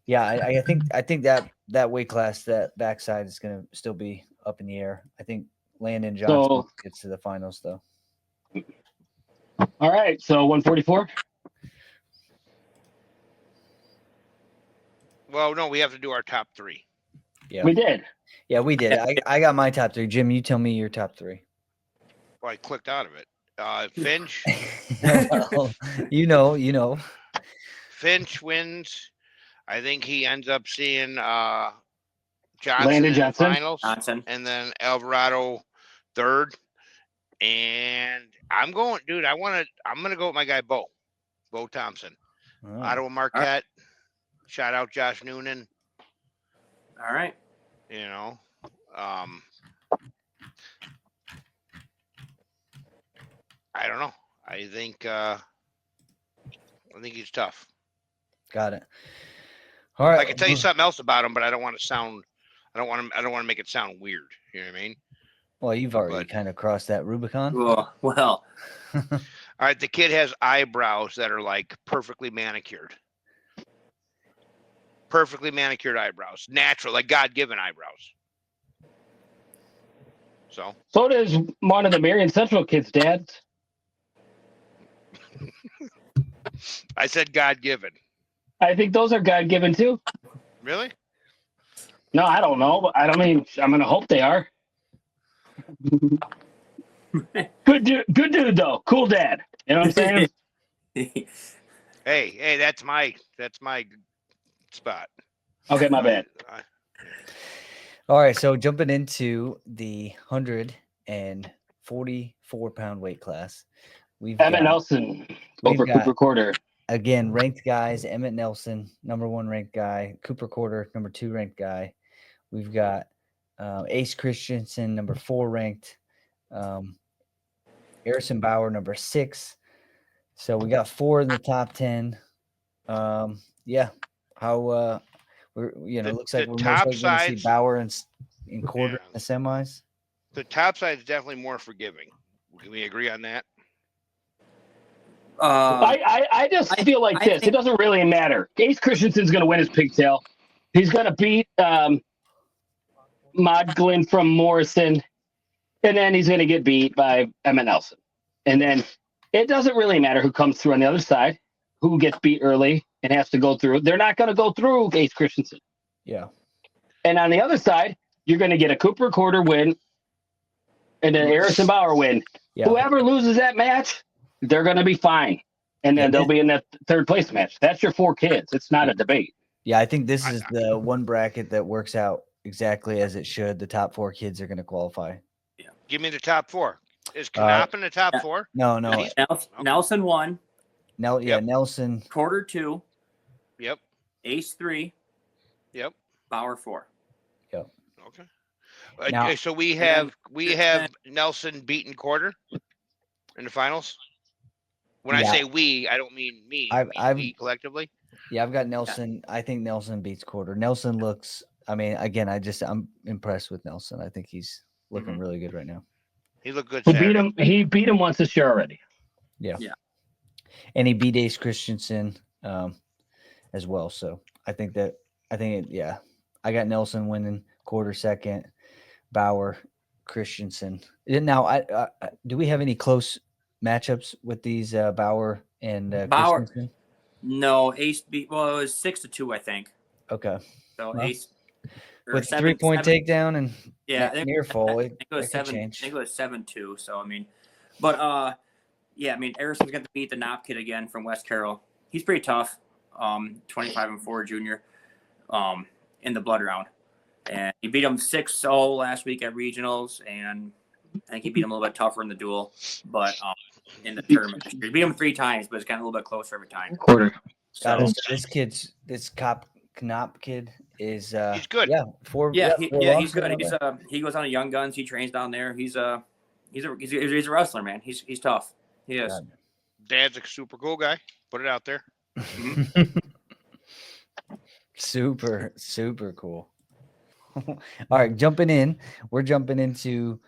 yeah, I think that weight class, that backside is going to still be up in the air. I think Landon Johnson gets to the finals, though. All right, so 144. Well, no, we have to do our top 3. Yeah, we did. Yeah, we did. I got my top 3. Jim, you tell me your top 3. Well, I clicked out of it. Finch. Well, you know. Finch wins. I think he ends up seeing Landon Johnson in the Johnson. finals, and then Alvarado third. And I'm going to go with my guy Bo Thompson. Oh. Ottawa Marquette. Shout out Josh Noonan. All right. I don't know. I think he's tough. Got it. All right. I can tell you something else about him, but I don't want to make it sound weird. You know what I mean? Well, you've already kind of crossed that Rubicon. Well. All right. The kid has eyebrows that are like perfectly manicured. Perfectly manicured eyebrows. Natural, like God-given eyebrows. So does one of the Marion Central kids' dads. I said God-given. I think those are God-given too. Really? No, I don't know, but I'm going to hope they are. Good dude though. Cool dad. You know what I'm saying? Hey, that's my spot. Okay, my bad. All right, so jumping into the 144-pound weight class, Emmett Nelson over Cooper Quarter. Again, ranked guys. Emmett Nelson, number 1 ranked guy. Cooper Quarter, number 2 ranked guy. We've got Ace Christensen, number 4 ranked. Harrison Bauer, number 6. So we got 4 in the top 10. Yeah, how we're looks like we're most likely going to see Bauer in quarter in the semis. The top side is definitely more forgiving. Can we agree on that? I just feel like this. It doesn't really matter. Ace Christensen's going to win his pigtail. He's going to beat Modglin from Morrison, and then he's going to get beat by Emmett Nelson. And then it doesn't really matter who comes through on the other side, who gets beat early and has to go through. They're not going to go through Ace Christensen. Yeah. And on the other side, you're going to get a Cooper Quarter win and an Harrison Bauer win. Yeah. Whoever loses that match, they're going to be fine. And then they'll be in that third place match. That's your 4 kids. It's not a debate. Yeah, I think this is the one bracket that works out exactly as it should. The top 4 kids are going to qualify. Yeah. Give me the top 4. Is Knopp in the top 4? No. Nelson 1. Nelson. Quarter 2. Yep. Ace 3. Yep. Bauer 4. Yep. Okay. Now, so we have Nelson beaten Quarter in the finals. When I say we, I don't mean me. We collectively. Yeah, I've got Nelson. Yeah. I think Nelson beats Quarter. Nelson looks. I mean, again, I'm impressed with Nelson. I think he's looking really good right now. He looked good. He beat him once this year already. Yeah. And he beat Ace Christensen as well. So I got Nelson winning Quarter second, Bauer, Christensen. Now, do we have any close matchups with these Bauer and Christensen? No, Ace beat. Well, it was 6-2, I think. Okay. So Ace with 3-point takedown and near fall. I think it was 7-2. So I mean, but I mean, Harrison's got to beat the Knopp kid again from West Carroll. He's pretty tough. 25-4 junior, in the blood round, and he beat him 6-0 last week at regionals, and I think he beat him a little bit tougher in the duel, but in the tournament, he beat him 3 times, but it's gotten a little bit closer every time. Quarter. So this Knopp kid is he's good. He's good. He goes on to Young Guns. He trains down there. He's a wrestler, man. He's tough. He is. God. Dad's a super cool guy. Put it out there. Super, super cool. All right, we're jumping into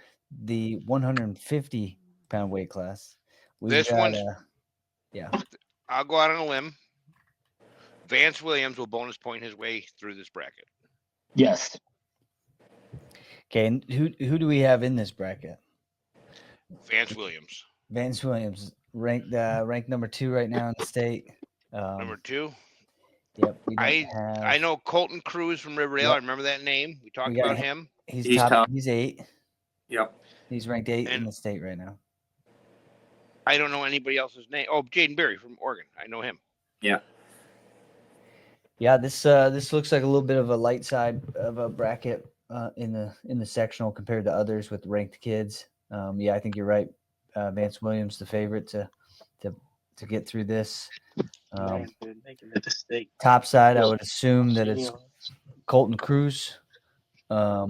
the 150-pound weight class. I'll go out on a limb. Vance Williams will bonus point his way through this bracket. Yes. Okay, and who do we have in this bracket? Vance Williams. Vance Williams, ranked number 2 right now in the state. Number 2. Yep. I know Colton Cruz from Riverdale. Yep. I remember that name. We talked about him. He's top. He's 8. Yep. He's ranked 8 in the state right now. I don't know anybody else's name. Oh, Jaden Berry from Oregon. I know him. Yeah. Yeah, this looks like a little bit of a light side of a bracket in the sectional compared to others with ranked kids. I think you're right. Vance Williams, the favorite to get through this. Top side, I would assume that it's Colton Cruz. I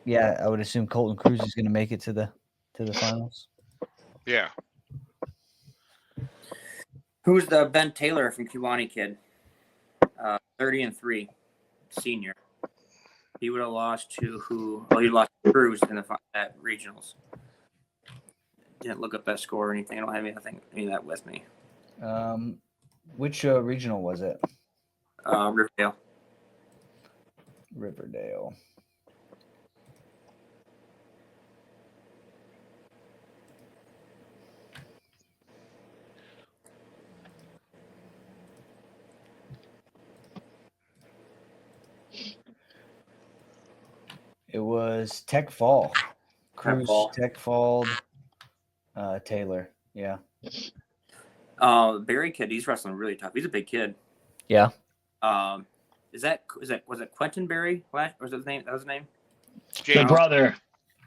would assume Colton Cruz is going to make it to the finals. Yeah. Who's the Ben Taylor from Kiwani kid? 30-3, senior. He would have lost to who? Oh, he lost to Cruz in at regionals. Didn't look up that score or anything. I don't have any of that with me. Which regional was it? Riverdale. Riverdale. It was Tech Fall. Cruz, Tech Fall, Taylor. Yeah. Barry kid, he's wrestling really tough. He's a big kid. Yeah. Was it Quentin Barry? What was his name? That was his name. The brother.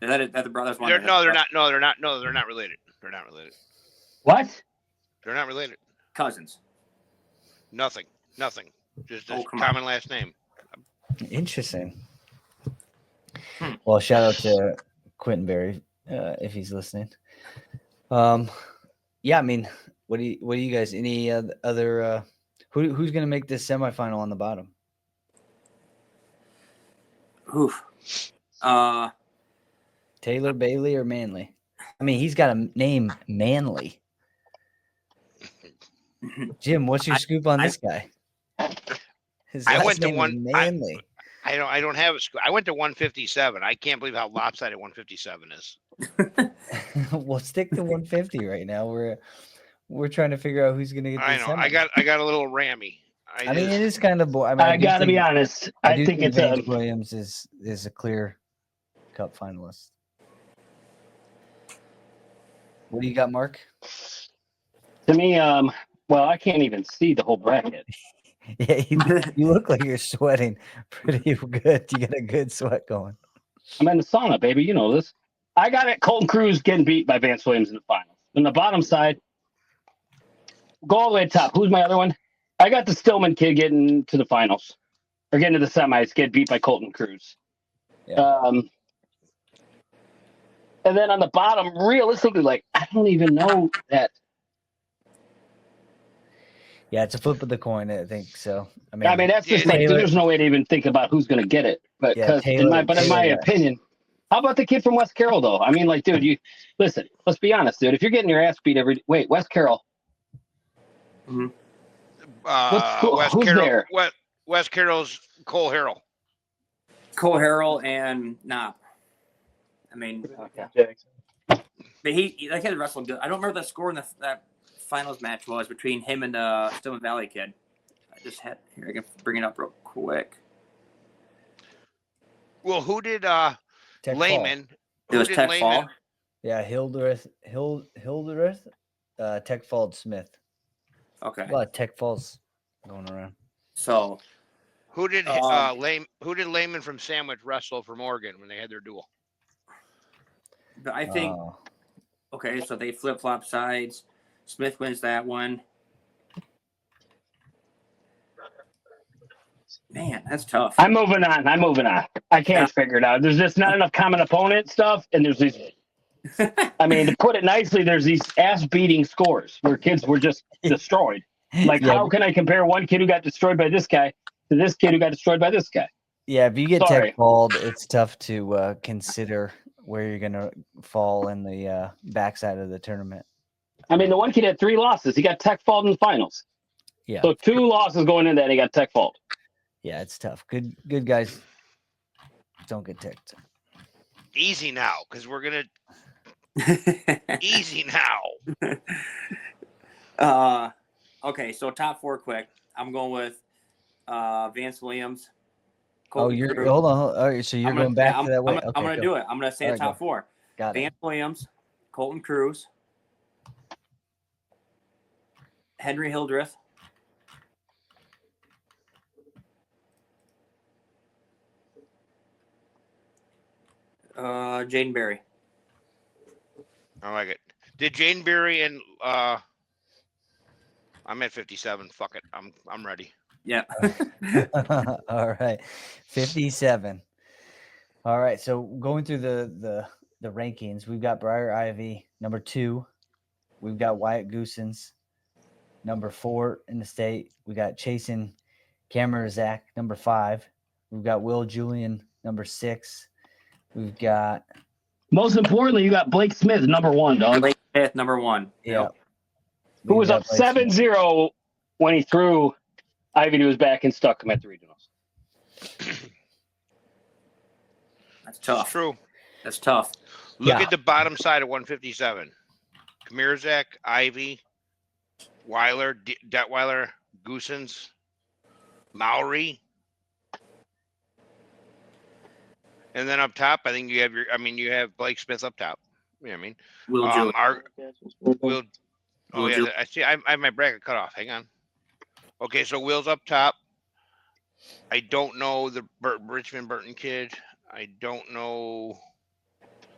Is that the brother's one? No, they're not. No, they're not. No, they're not related. They're not related. What? They're not related. Cousins. Nothing. Just a come common last name. Interesting. Well, shout out to Quentin Berry if he's listening. Yeah, I mean, what do you guys? Any other? Who's going to make this semifinal on the bottom? Oof. Taylor, Bailey, or Manley? I mean, he's got a name, Manley. Jim, what's your scoop on this guy? His I last went to name is one- Manley. I don't have a score. I went to 157. I can't believe how lopsided 157 is. We'll stick to 150 right now. We're trying to figure out who's going to get. I this know. semi. I got a little rammy. I mean, it is kind of. I got to be honest. I do think it's Vance Williams is a clear Cup finalist. What do you got, Mark? To me, well, I can't even see the whole bracket. Yeah, you look like you're sweating pretty good. You got a good sweat going. I'm in the sauna, baby. You know this. I got it. Colton Cruz getting beat by Vance Williams in the finals. On the bottom side, go all the way to top. Who's my other one? I got the Stillman kid getting to the finals or getting to the semis, get beat by Colton Cruz. Yeah. And then on the bottom, realistically, like, I don't even know that. Yeah, it's a flip of the coin, I think. So I mean that's just like Taylor, there's no way to even think about who's going to get it. But Yeah, in my opinion, how about the kid from West Carroll though? I mean, like, dude, you listen. Let's be honest, dude. If you're getting your ass beat West Carroll. Mm-hmm. Who's there? West Carroll's Cole Harrell. Cole Harrell and Knopp. I mean, but he that kid wrestled good. I don't remember the score in that finals match was between him and the Stillman Valley kid. I just had here. I can bring it up real quick. Well, who did Tech Lehman? It was Tech Fall. Yeah, Hildreth, Tech Falled Smith. Okay. A lot of Tech Falls going around. So who did Lehman from Sandwich wrestle from Oregon when they had their duel? But I think okay, so they flip flop sides. Smith wins that one. Man, that's tough. I'm moving on. I can't figure it out. There's just not enough common opponent stuff, and there's these. I mean, to put it nicely, there's these ass-beating scores where kids were just destroyed. Like, how can I compare one kid who got destroyed by this guy to this kid who got destroyed by this guy? Yeah, if you get Tech Falled, it's tough to consider where you're going to fall in the backside of the tournament. I mean, the one kid had 3 losses. He got Tech Falled in the finals. Yeah. So 2 losses going in that, he got Tech Falled. Yeah, it's tough. Good guys don't get ticked. Easy now, because we're gonna easy now. Okay, so top 4 quick. I'm going with Vance Williams. Hold on. All right, so you're going back to that way. I'm going to do it. I'm going to say the top 4. Got Vance Williams, Colton Cruz, Henry Hildreth, Jaden Berry. I like it. Did Jane Berry and I'm at 57. Fuck it. I'm ready. Yeah. All right. 57. All right. So going through the rankings, we've got Briar Ivy, number 2. We've got Wyatt Goosens, number 4 in the state. We got Chasen Zach, number 5. We've got Will Julian, number 6. We've got. Most importantly, you got Blake Smith, number 1, dog. Blake Smith, number 1. Yeah. Who was up 7-0 when he threw Ivy to his back and stuck him at the regionals. That's tough. That's true. That's tough. Look at the bottom side of 157. Kamirzak, Ivy, Weiler, Detweiler, Goosens, Mowry. And then up top, I think you have you have Blake Smith up top. You know what I mean? Will Oh yeah, I see. I have my bracket cut off. Hang on. Okay, so Will's up top. I don't know the Richmond Burton kid. I don't know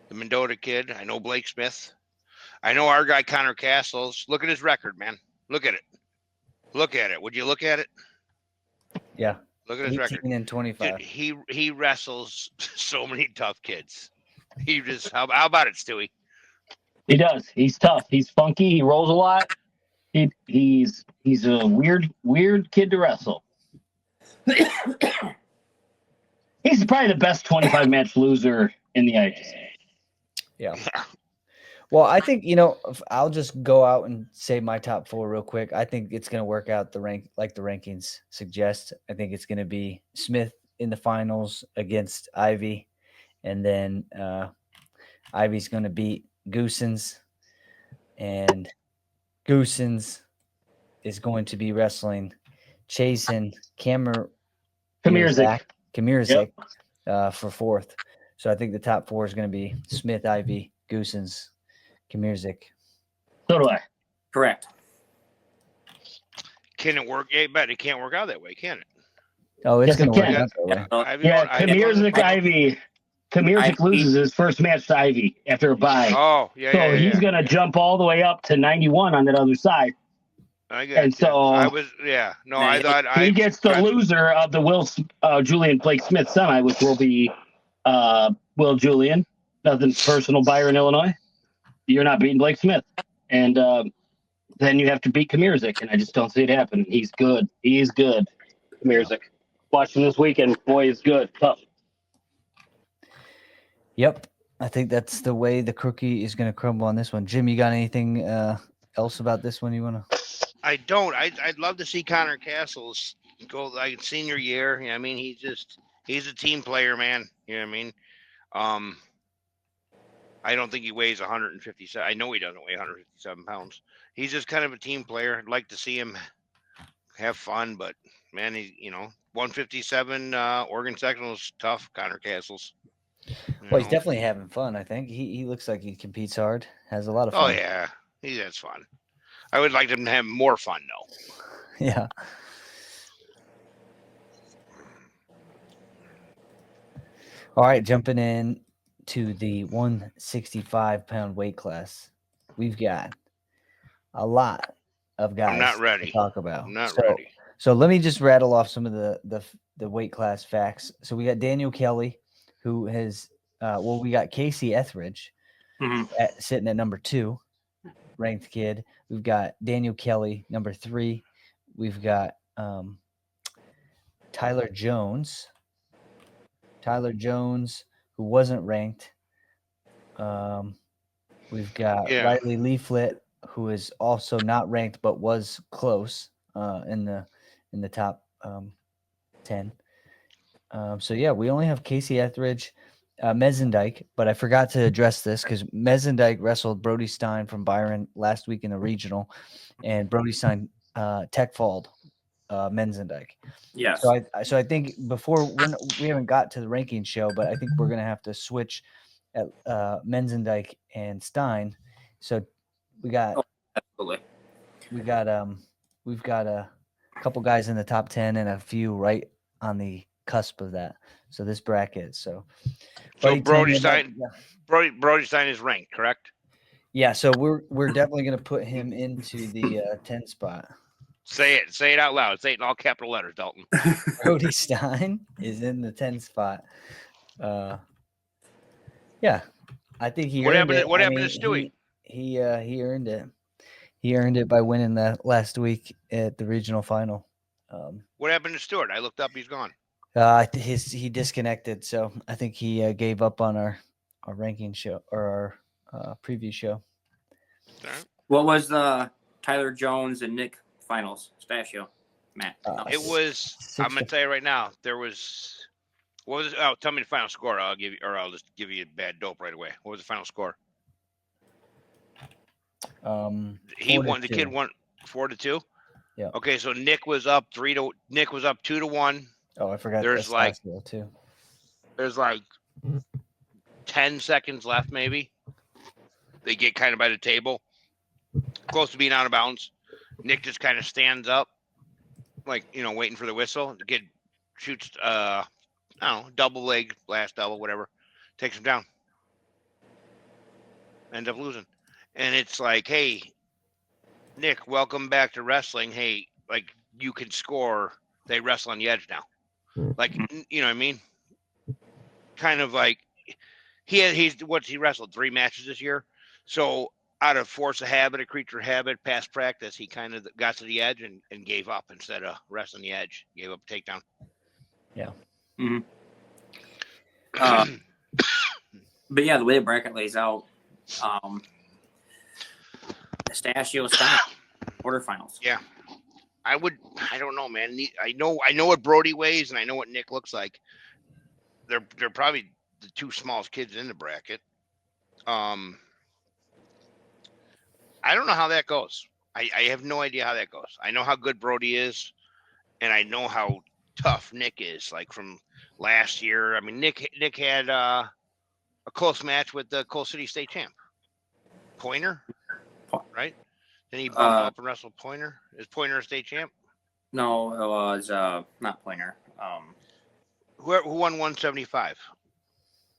the Mendota kid. I know Blake Smith. I know our guy Connor Castles. Look at his record, man. Look at it. Look at it. Would you look at it? Yeah. Look at his record. 18 and 25. He wrestles so many tough kids. He just how about it, Stewie? He does. He's tough. He's funky. He rolls a lot. He's a weird kid to wrestle. He's probably the best 25 match loser in the IHSA. Yeah. Well, I think, I'll just go out and say my top 4 real quick. I think it's going to work out the rankings suggest. I think it's going to be Smith in the finals against Ivy. And then Ivy's going to beat Goosens. And Goosens is going to be wrestling Chasen Kamirzik for 4th. So I think the top 4 is going to be Smith, Ivy, Goosens, Kamirzik. So do I. Correct. Can it work? Yeah, but it can't work out that way, can it? Oh, it's Yes, going to it work can. out that way. Kamirzik, Ivy. Kamirzik loses his first match to Ivy after a bye. Oh, yeah. So he's going to jump all the way up to 91 on that other side. I get it. So I was, No, I thought he gets the loser of the Julian Blake Smith semi, which will be Will Julian. Nothing personal, Byron, Illinois. You're not beating Blake Smith. And then you have to beat Kamirzik, and I just don't see it happening. He's good. He's good, Kamirzik. Watching this weekend, boy, he's good. Tough. Yep. I think that's the way the cookie is going to crumble on this one. Jim, you got anything else about this one you want to? I don't. I'd love to see Connor Castles go like senior year. I mean, he's a team player, man. You know what I mean? I don't think he weighs 157. I know he doesn't weigh 157 pounds. He's just kind of a team player. I'd like to see him have fun, but man, 157 Oregon Sectional is tough. Connor Castles. Well, he's definitely having fun. I think he looks like he competes hard, has a lot of fun. Oh yeah, he has fun. I would like him to have more fun though. Yeah. All right, jumping in to the 165-pound weight class, we've got a lot of guys I'm not ready to talk about. I'm not ready. So let me just rattle off some of the weight class facts. So we got Daniel Kelly, who has we got Casey Etheridge sitting at number 2, ranked kid. We've got Daniel Kelly, number 3. We've got Tyler Jones, who wasn't ranked. We've got Riley Leaflet, who is also not ranked but was close in the top 10. So we only have Casey Etheridge, Mezendijk, but I forgot to address this because Mezendijk wrestled Brody Stein from Byron last week in the regional, and Brody Stein tech-falled Mezendijk. Yes. So I think we haven't got to the ranking show, but I think we're gonna have to switch at Mezendijk and Stein. So we've got a couple guys in the top 10 and a few right on the cusp of that. So this bracket. So Brody Stein is ranked, correct? Yeah. So we're definitely going to put him into the 10 spot. Say it out loud. Say it in all capital letters, Dalton. Brody Stein is in the 10 spot. I think he. What happened to Stewie? He earned it. He earned it by winning that last week at the regional final. What happened to Stewart? I looked up. He's gone. He disconnected, so I think he gave up on our ranking show or our preview show. Right. What was the Tyler Jones and Nick finals? Stashio, Matt. It was. I'm gonna tell you right now. There was. What was it? Oh, tell me the final score. I'll just give you a bad dope right away. What was the final score? He won. The kid won 4-2. Yeah. Okay, so Nick was up 2-1. Oh, I forgot. There's too. There's 10 seconds left, maybe. They get kind of by the table. close to being out of bounds. Nick just kind of stands up, like, waiting for the whistle. The kid shoots, I don't know, double leg, last double, whatever, takes him down. Ends up losing. And it's like, hey, Nick, welcome back to wrestling. Hey, like, you can score. They wrestle on the edge now. Like, you know what I mean? Kind of like, he wrestled 3 matches this year. So out of force of habit, a creature of habit, past practice, he kind of got to the edge and gave up instead of wrestling the edge. Gave up a takedown. Yeah. Mm-hmm. But yeah, the way the bracket lays out, Pistachio Stein quarterfinals. Yeah. I don't know, man. I know what Brody weighs and I know what Nick looks like. They're probably the 2 smallest kids in the bracket. I don't know how that goes. I have no idea how that goes. I know how good Brody is, and I know how tough Nick is. Like from last year, I mean, Nick had a close match with the Coal City State champ, Pointer, right? Then he bumped up and wrestled Pointer. Is Pointer a state champ? No, it was not Pointer. Who won 175?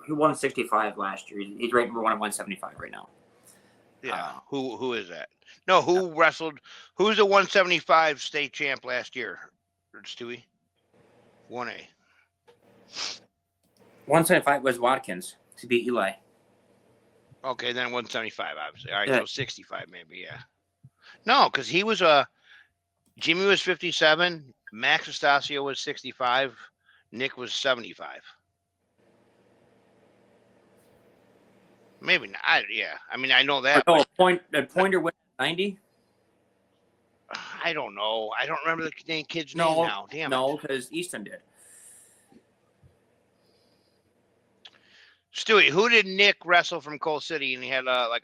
He won 65 last year. He's right number 1 at 175 right now. Yeah. Who is that? No, who wrestled? Who's the 175 state champ last year? Stewie? 1A. 175 was Watkins to beat Eli. Okay, then 175, obviously. All right, Yeah. so 65 maybe, yeah. No, because he was Jimmy was 57, Max Estacio was 65, Nick was 75. Maybe not. Yeah, I mean, I know that. Oh, Pointer went 90? I don't know. I don't remember the kid's name now. Damn it. No, because Easton did. Stewie, who did Nick wrestle from Coal City and he had a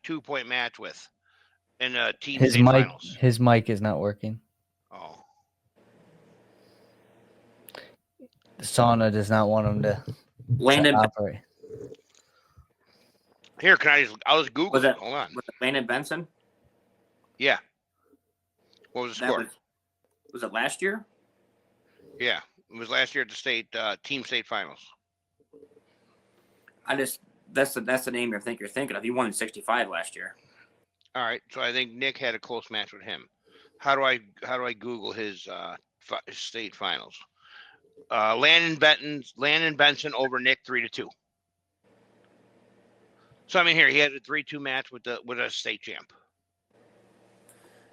2-point match with in the team state finals? His mic is not working. Oh. The sauna does not want him to operate. Here, I'll just Google it. Hold on. Was it Landon Benson? Yeah. What was the score? Was it last year? Yeah. It was last year at the team state finals. That's the name you're thinking of. He won 65 last year. All right. So I think Nick had a close match with him. How do I Google his state finals? Landon Benson over Nick 3-2. So I mean, here he had a 3-2 match with a state champ.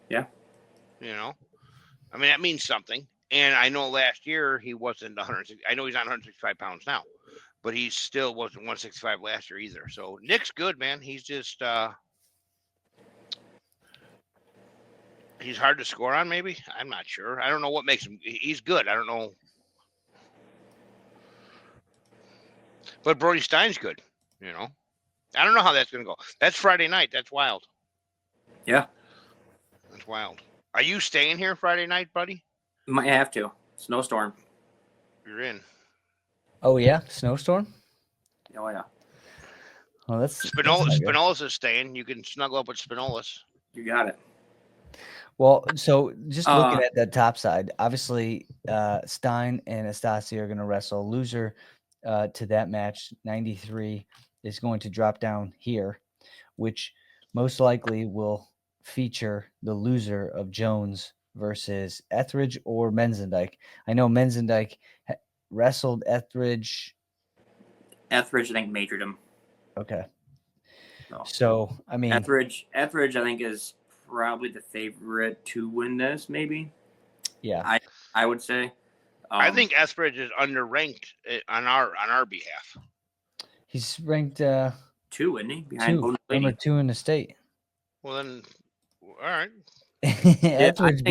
Yeah. I mean that means something. And I know last year he wasn't 160. I know he's on 165 pounds now, but he still wasn't 165 last year either. So Nick's good, man. He's just he's hard to score on. Maybe I'm not sure. I don't know what makes him. He's good. I don't know. But Brody Stein's good. I don't know how that's going to go. That's Friday night. That's wild. Yeah. That's wild. Are you staying here Friday night, buddy? Might have to. Snowstorm. You're in. Oh, yeah? Snowstorm? Oh, yeah. Oh, that's Spinola's is staying. You can snuggle up with Spinola's. You got it. Well, so just looking at that top side, obviously Stein and Estacio are going to wrestle. Loser to that match, 93, is going to drop down here, which most likely will feature the loser of Jones versus Etheridge or Menzendijk. I know Menzendijk wrestled Etheridge. Etheridge, I think, majored him. Okay. No. So, I mean... Etheridge, I think, is probably the favorite to win this, maybe. Yeah. I would say. I think Etheridge is underranked on our behalf. He's ranked 2, isn't he? Behind number 2 in the state. Well, then, all right. Etheridge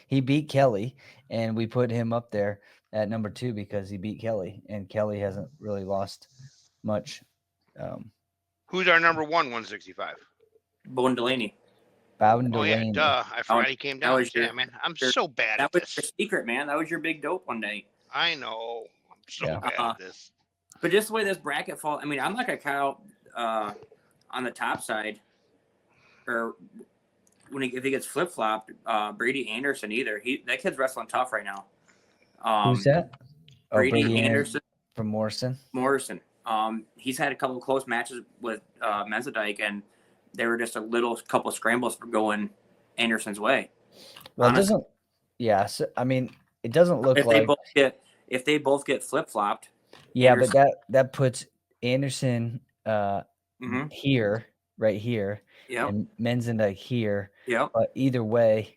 he beat Kelly, and we put him up there at number 2 because he beat Kelly, and Kelly hasn't really lost much. Who's our number 165? Bowden Delaney. Bowden Oh, Delaney. yeah, duh. I forgot he came down. Yeah, man. I'm so bad at this. That was your secret, man. That was your big dope one day. I know. I'm so bad at this. But just the way this bracket falls, I mean, I'm not going to count on the top side, or if he gets flip flopped, Brady Anderson either. That kid's wrestling tough right now. Who's that? Brady Anderson from Morrison. He's had a couple of close matches with Menzendijk, and they were just a couple scrambles for going Anderson's way. Well, honestly. It doesn't. Yeah, so, I mean, it doesn't look like if they both get flip flopped. Yeah, Anderson, but that puts Anderson here, right here, and Menzendijk here. Yeah. But either way,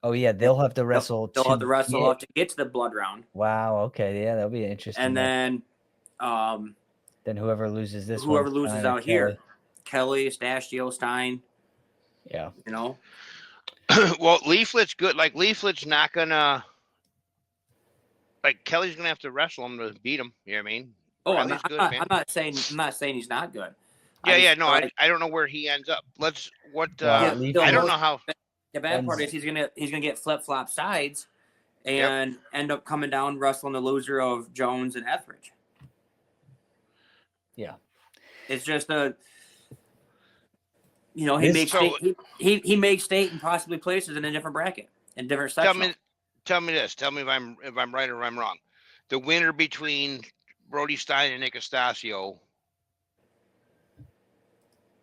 they'll have to wrestle. They'll have to wrestle to get to the blood round. Wow. Okay. Yeah, that'll be interesting. And then whoever loses this, loses out here, Kelly, Stastio, Stein. Yeah. You know. Well, Leaflet's good. Like Leaflet's not gonna. Like Kelly's gonna have to wrestle him to beat him. You know what I mean? Oh, I'm not saying he's not good. I don't know where he ends up. I don't know how. The bad part is he's gonna get flip flop sides, and end up coming down wrestling the loser of Jones and Etheridge. Yeah, it's just he makes state and possibly places in a different bracket in different sections. Tell me this. Tell me if I'm right or I'm wrong. The winner between Brody Stein and Nick Astasio.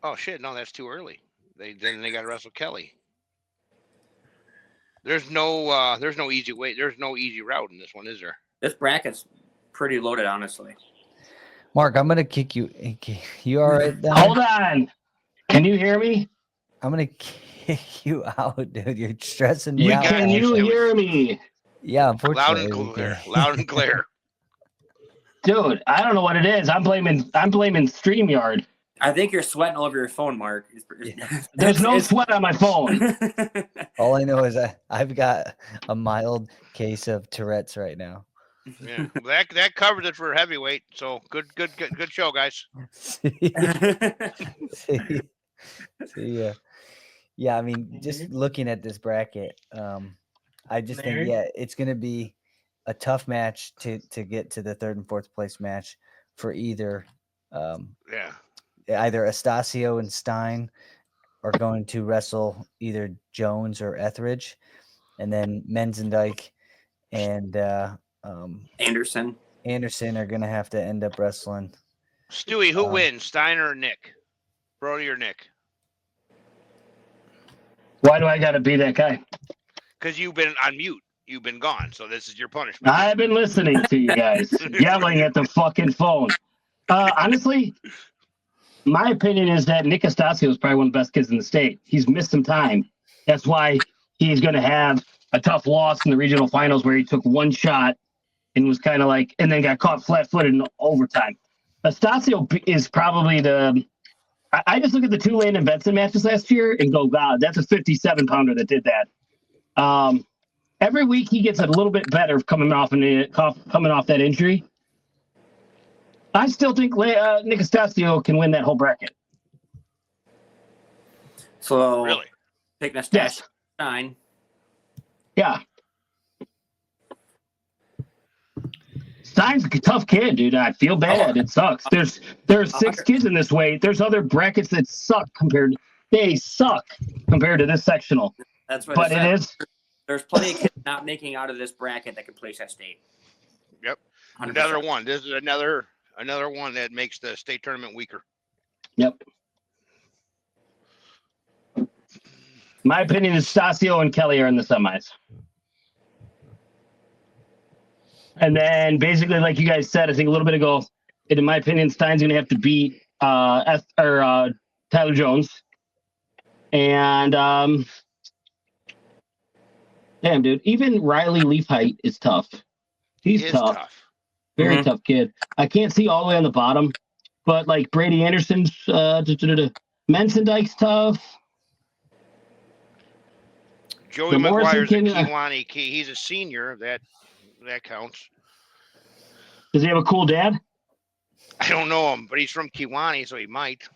Oh shit! No, that's too early. They got to wrestle Kelly. There's no easy way. There's no easy route in this one, is there? This bracket's pretty loaded, honestly. Mark, I'm gonna kick you. You all right? Hold on. Can you hear me? I'm gonna kick you out, dude. You're stressing me out. Can you hear me? Yeah, unfortunately. Loud and clear. Dude, I don't know what it is. I'm blaming StreamYard. I think you're sweating all over your phone, Mark. There's no sweat on my phone. All I know is I've got a mild case of Tourette's right now. Yeah, that covers it for heavyweight. So good show, guys. See, yeah. I mean, just looking at this bracket, I just think it's going to be a tough match to get to the third and fourth place match for either. Either Astasio and Stein are going to wrestle either Jones or Etheridge, and then Menzendijk and Anderson are going to have to end up wrestling. Stewie, who wins, Steiner or Nick? Brody or Nick? Why do I got to be that guy? Because you've been on mute. You've been gone, so this is your punishment. I've been listening to you guys yelling at the fucking phone. Honestly, my opinion is that Nick Astasio is probably one of the best kids in the state. He's missed some time. That's why he's going to have a tough loss in the regional finals where he took one shot and was kind of like, and then got caught flat-footed in overtime. Astasio is probably I just look at the two Landon Benson matches last year and go, God, that's a 57-pounder that did that. Every week he gets a little bit better coming off that injury. I still think Nick Astasio can win that whole bracket. So, really? Pick Stein. Yeah. Stein's a tough kid, dude. I feel bad. It sucks. There's 6 kids in this weight. There's other brackets that suck compared to this sectional. That's what. But it is. There's plenty of kids not making out of this bracket that can place at state. Yep. 100%. Another one. This is another one that makes the state tournament weaker. Yep. My opinion is Stasio and Kelly are in the semis. And then basically, like you guys said, I think a little bit ago, in my opinion, Stein's going to have to beat Tyler Jones. And damn, dude, even Riley Leafheit is tough. He's tough. Very tough kid. I can't see all the way on the bottom, but like Brady Anderson's, Menzendijk's tough. Joey McGuire's a Kiwani key. He's a senior. That counts. Does he have a cool dad? I don't know him, but he's from Kiwani, so he might.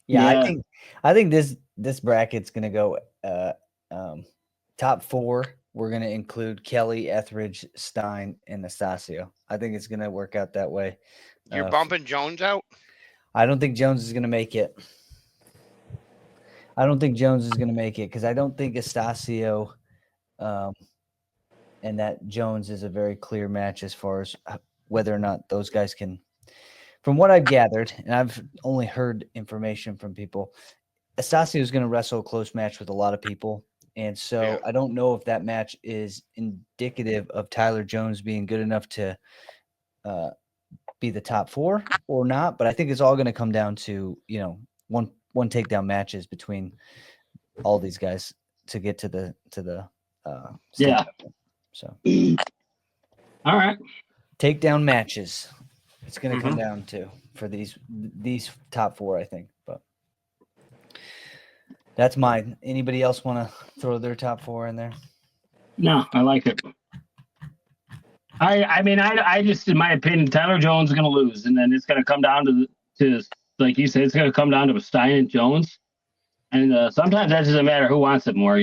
Yeah. I think this bracket's gonna go top 4. We're gonna include Kelly, Etheridge, Stein, and Astasio. I think it's gonna work out that way. You're bumping Jones out? I don't think Jones is gonna make it. I don't think Jones is going to make it because I don't think Estacio and that Jones is a very clear match as far as whether or not those guys can. From what I've gathered, and I've only heard information from people, Estacio is going to wrestle a close match with a lot of people. And so I don't know if that match is indicative of Tyler Jones being good enough to be the top 4 or not. But I think it's all going to come down to, one takedown matches between all these guys to get to the yeah. So all right. Takedown matches. It's going to come down to for these top 4, I think. But that's mine. Anybody else want to throw their top 4 in there? No, I like it. I just, in my opinion, Tyler Jones is going to lose, and then it's going to come down to like you said, it's going to come down to Stein and Jones, and sometimes that doesn't matter who wants it more,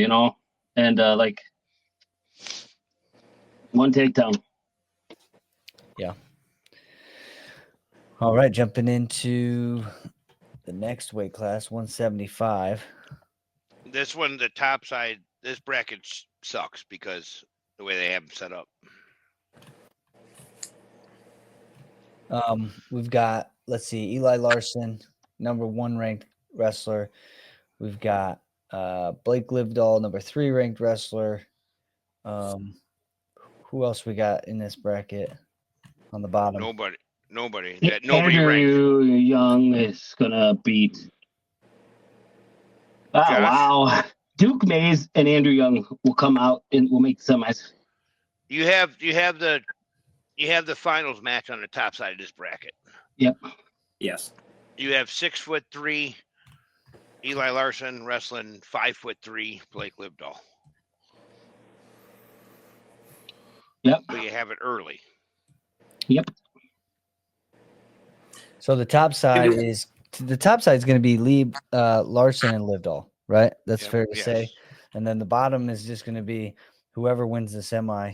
and like one takedown. Yeah. All right, jumping into the next weight class, 175. This one, the top side, this bracket sucks because the way they have them set up. We've got, let's see, Eli Larson, number 1 ranked wrestler. We've got Blake Livdahl, number 3 ranked wrestler. Who else we got in this bracket on the bottom? Nobody. Nobody Andrew ranked. Young is gonna beat. Oh, Josh? wow. Duke Mays and Andrew Young will come out and will make the semis. You have the finals match on the top side of this bracket. Yep. Yes. You have 6'3" Eli Larson wrestling 5'3" Blake Livdahl. Yep. But you have it early. Yep. So the top side is going to be Larson and Livdahl, right? That's fair to say. And then the bottom is just going to be whoever wins the semi.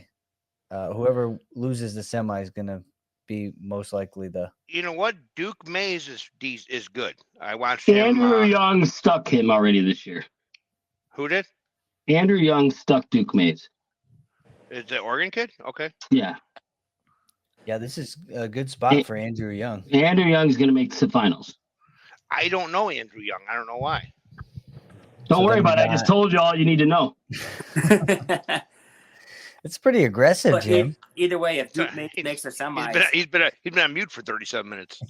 Whoever loses the semi is going to be most likely the. You know what? Duke Mays is good. I watched him. Andrew Young stuck him already this year. Who did? Andrew Young stuck Duke Mays. Is the Oregon kid? Okay. Yeah. Yeah, this is a good spot for Andrew Young. Andrew Young is going to make the finals. I don't know Andrew Young. I don't know why. Don't worry about it. I just told you all you need to know. It's pretty aggressive, But Jim. Either way, if Duke makes the semis, he's been on mute for 37 minutes.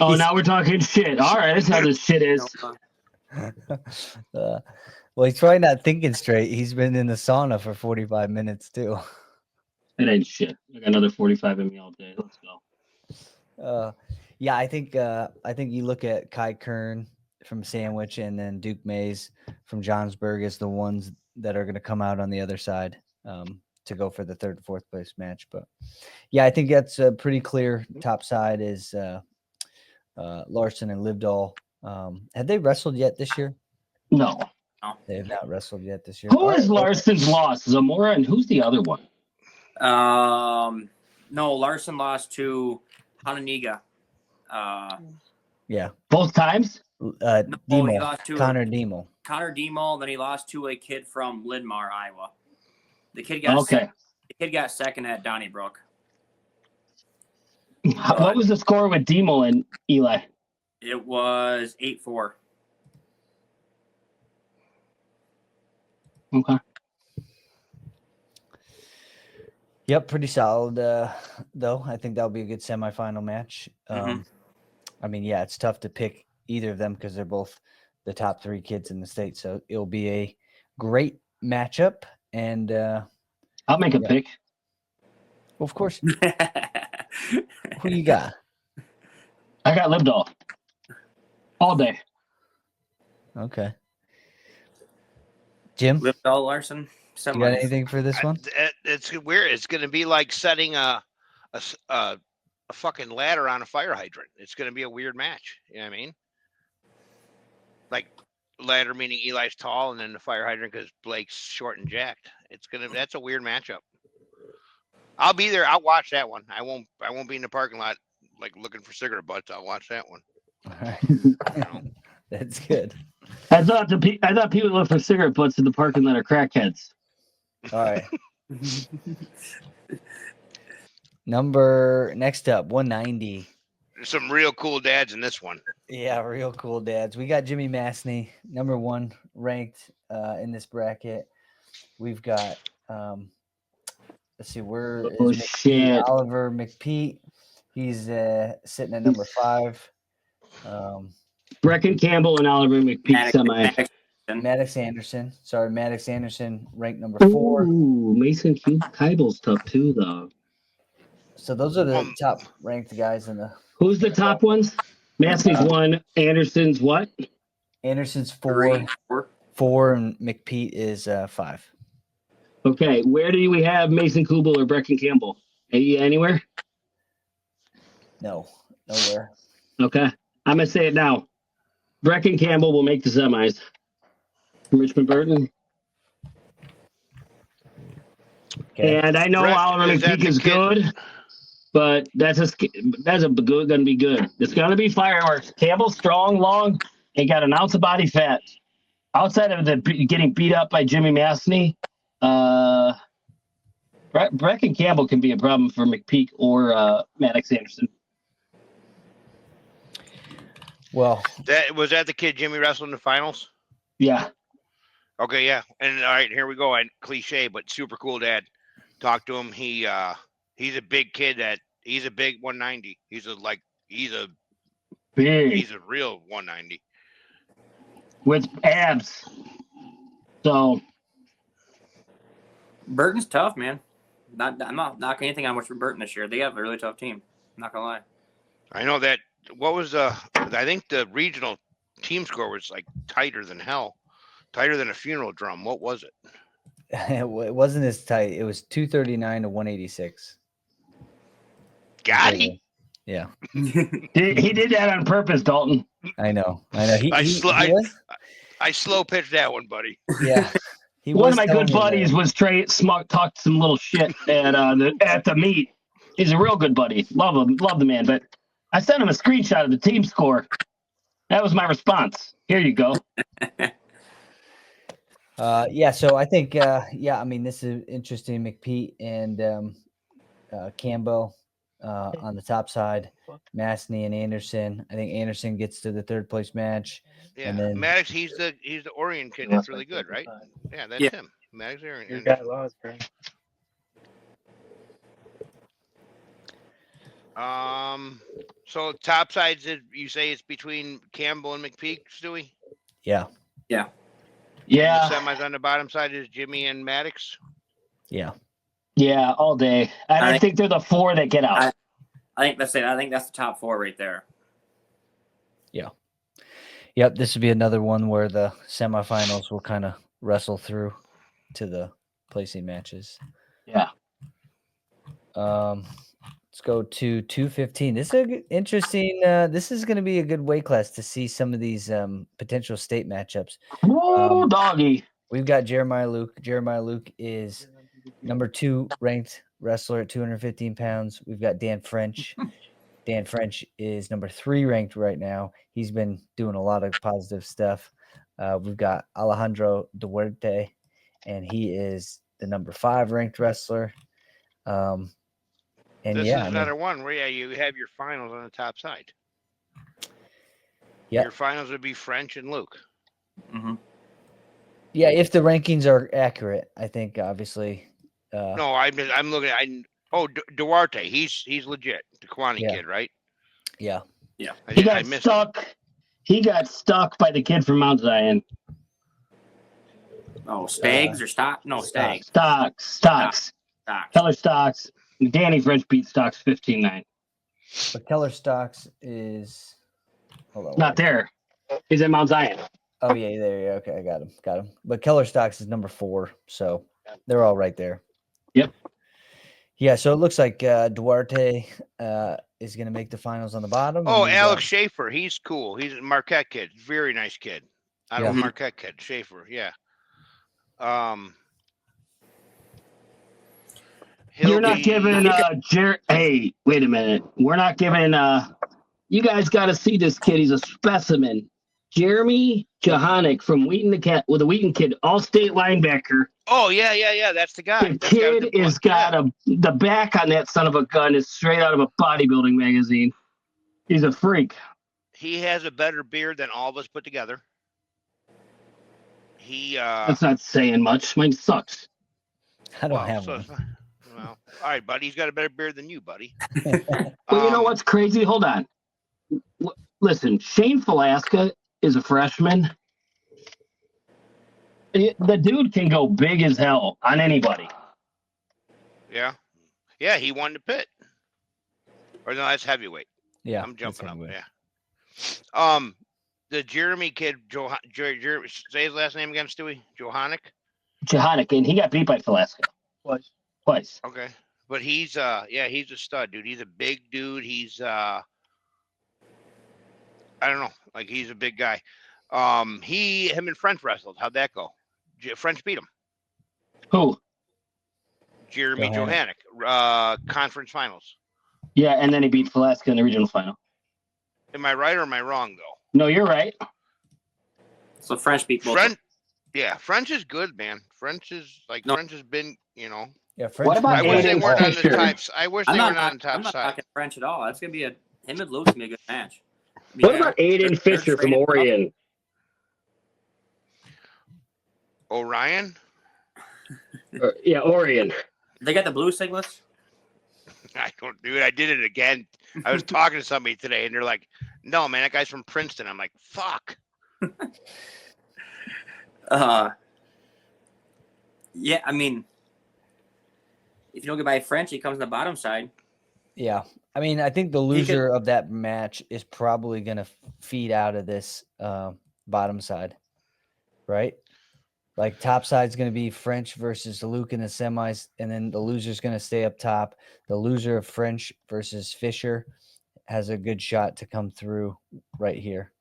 Oh, now we're talking shit. All right, that's how this shit is. Well, he's probably not thinking straight. He's been in the sauna for 45 minutes too. It ain't shit. I got another 45 in me all day. Let's go. Yeah, I think you look at Kai Kern from Sandwich and then Duke Mays from Johnsburg as the ones that are going to come out on the other side to go for the 3rd and 4th place match. But yeah, I think that's a pretty clear. Top side is Larson and Livdahl. Have they wrestled yet this year? No. They have not wrestled yet this year. Who is Larson's loss? Zamora, and who's the other one? No, Larson lost to Hananiga. Yeah. Both times? Demo, he lost to Connor Demo. Connor Demo, then he lost to a kid from Lidmar, Iowa. The kid got second at Donnybrook. What was the score with Demo and Eli? It was 8-4. Okay. Yep, pretty solid. Though I think that'll be a good semifinal match. I mean, yeah, it's tough to pick either of them because they're both the top 3 kids in the state. So it'll be a great matchup. And I'll make a pick. Well, of course. Who you got? I got Livdahl. All day. Okay. Jim? Livdahl, Larson. You got anything for this one? It's weird. It's going to be like setting a fucking ladder on a fire hydrant. It's going to be a weird match. You know what I mean? Like ladder meaning Eli's tall, and then the fire hydrant because Blake's short and jacked. That's a weird matchup. I'll be there. I'll watch that one. I won't be in the parking lot like looking for cigarette butts. I'll watch that one. All right. That's good. I thought people look for cigarette butts in the parking lot are crackheads. All right. Next up, 190. There's some real cool dads in this one. Yeah, real cool dads. We got Jimmy Mastny, number 1 ranked in this bracket. We've got let's see, where is McPete? Shit. Oliver McPete. He's sitting at number 5. Brecken Campbell and Oliver McPeak semi. Maddox Anderson. Sorry, Maddox Anderson ranked number 4. Ooh, Mason Keibel's tough too, though. So those are the top ranked guys in the. Who's the top ones? Mastny's 1. Anderson's what? Anderson's 4. 4, and McPete is 5. Okay, where do we have Mason Kubel or Brecken Campbell? Anywhere? No, nowhere. Okay, I'm gonna say it now. Brecken Campbell will make the semis. Richmond Burton. Okay. And I know Oliver McPeak is good, but that's gonna be good. It's gonna be fireworks. Campbell's strong, long, and got an ounce of body fat. Outside of the getting beat up by Jimmy Mastny, Brecken Campbell can be a problem for McPeak or Maddox Anderson. Well, Was that the kid Jimmy wrestled in the finals? Yeah. Okay, yeah. And all right, here we go. Cliche, but super cool dad. Talk to him. He's a big kid he's a big 190. He's a real 190. With abs. So Burton's tough, man. I'm not knocking anything on Burton this year. They have a really tough team. I'm not gonna lie. I know that. What was I think the regional team score was like tighter than hell, tighter than a funeral drum. What was it? it wasn't as tight. It was 239 to 186. Got he? Yeah. he did that on purpose, Dalton. I know. I slow pitched that one, buddy. Yeah. One of my good buddies was Trey Smug, talked some little shit at the meet. He's a real good buddy. Love him. Love the man. But I sent him a screenshot of the team score. That was my response. Here you go. Yeah. So I think, I mean, this is interesting. McPete and Campbell on the top side, Mastny and Anderson. I think Anderson gets to the 3rd place match. Yeah, and then Maddox, he's the Oregon kid that's really good, right? Yeah, that's him. Maddox Aaron. Your guy lost, bro. So top sides, you say it's between Campbell and McPeak, Stewie? Yeah. Yeah. And the semis on the bottom side is Jimmy and Maddox? Yeah. Yeah, all day. I think they're the 4 that get out. I think that's it. I think that's the top 4 right there. Yeah. Yep. This would be another one where the semifinals will kind of wrestle through to the placing matches. Yeah. Let's go to 215. This is interesting. This is going to be a good weight class to see some of these potential state matchups. Whoa, doggy. We've got Jeremiah Luke. Jeremiah Luke is number 2 ranked wrestler at 215 pounds. We've got Dan French. Dan French is number 3 ranked right now. He's been doing a lot of positive stuff. We've got Alejandro Duarte, and he is the number 5 ranked wrestler. And this is another one where you have your finals on the top side. Yeah. Your finals would be French and Luke. Mm-hmm. Yeah, if the rankings are accurate, I think obviously. No, I'm looking at. Duarte, he's legit, the Kwani kid, right? Yeah. Yeah. He got stuck. He got stuck by the kid from Mount Zion. Oh, Stags or Stock? No, Stags. Stocks. Keller Stocks. Danny French beat Stocks 15-9. But Keller Stocks is not there. He's at Mount Zion. Oh yeah, there. Yeah, okay, I got him. But Keller Stocks is number 4, so they're all right there. Yep. Yeah, so it looks like Duarte is going to make the finals on the bottom. Oh, Alex Schaefer, he's cool. He's a Marquette kid, very nice kid. I don't know Marquette kid, Schaefer. Yeah. You're not giving hey, wait a minute. We're not giving you guys got to see this kid. He's a specimen. Jeremy Johanic from the Wheaton kid, all-state linebacker. Oh yeah. That's the guy. The kid has got the back on that son of a gun is straight out of a bodybuilding magazine. He's a freak. He has a better beard than all of us put together. That's not saying much. Mine sucks. I don't have one. Well, all right, buddy. He's got a better beard than you, buddy. Well, you know what's crazy? Hold on. Listen, Shane Falaska is a freshman. The dude can go big as hell on anybody. Yeah, he won the pit. Or no, that's heavyweight. Yeah, I'm jumping up. Yeah. The Jeremy kid, say his last name again, Stewie. Johanic, and he got beat by Falaska twice. Okay, but he's he's a stud, dude. He's a big dude. He's I don't know, like he's a big guy. Him and French wrestled. How'd that go? French beat him. Who? Jeremy Johanic, conference finals. Yeah, and then he beat Falaska in the regional final. Am I right or am I wrong though? No, you're right. So French beat both. French is good, man. French is like French has been, Yeah, French. What about I wish they Aiden weren't on the Fisher? types. I wish they weren't on the top I'm not side. talking French at all. That's gonna be him and Luke's gonna be a good match. What about Aiden Fisher from Oregon? Orion? Oregon. They got the blue singlets. I don't do it. I did it again. I was talking to somebody today, and they're like, "No, man, that guy's from Princeton." I'm like, "Fuck." Yeah, I mean, if you don't get by French, he comes on the bottom side. Yeah. I mean, I think the loser of that match is probably going to feed out of this bottom side, right? Like top side's going to be French versus Luke in the semis, and then the loser's going to stay up top. The loser of French versus Fisher has a good shot to come through right here.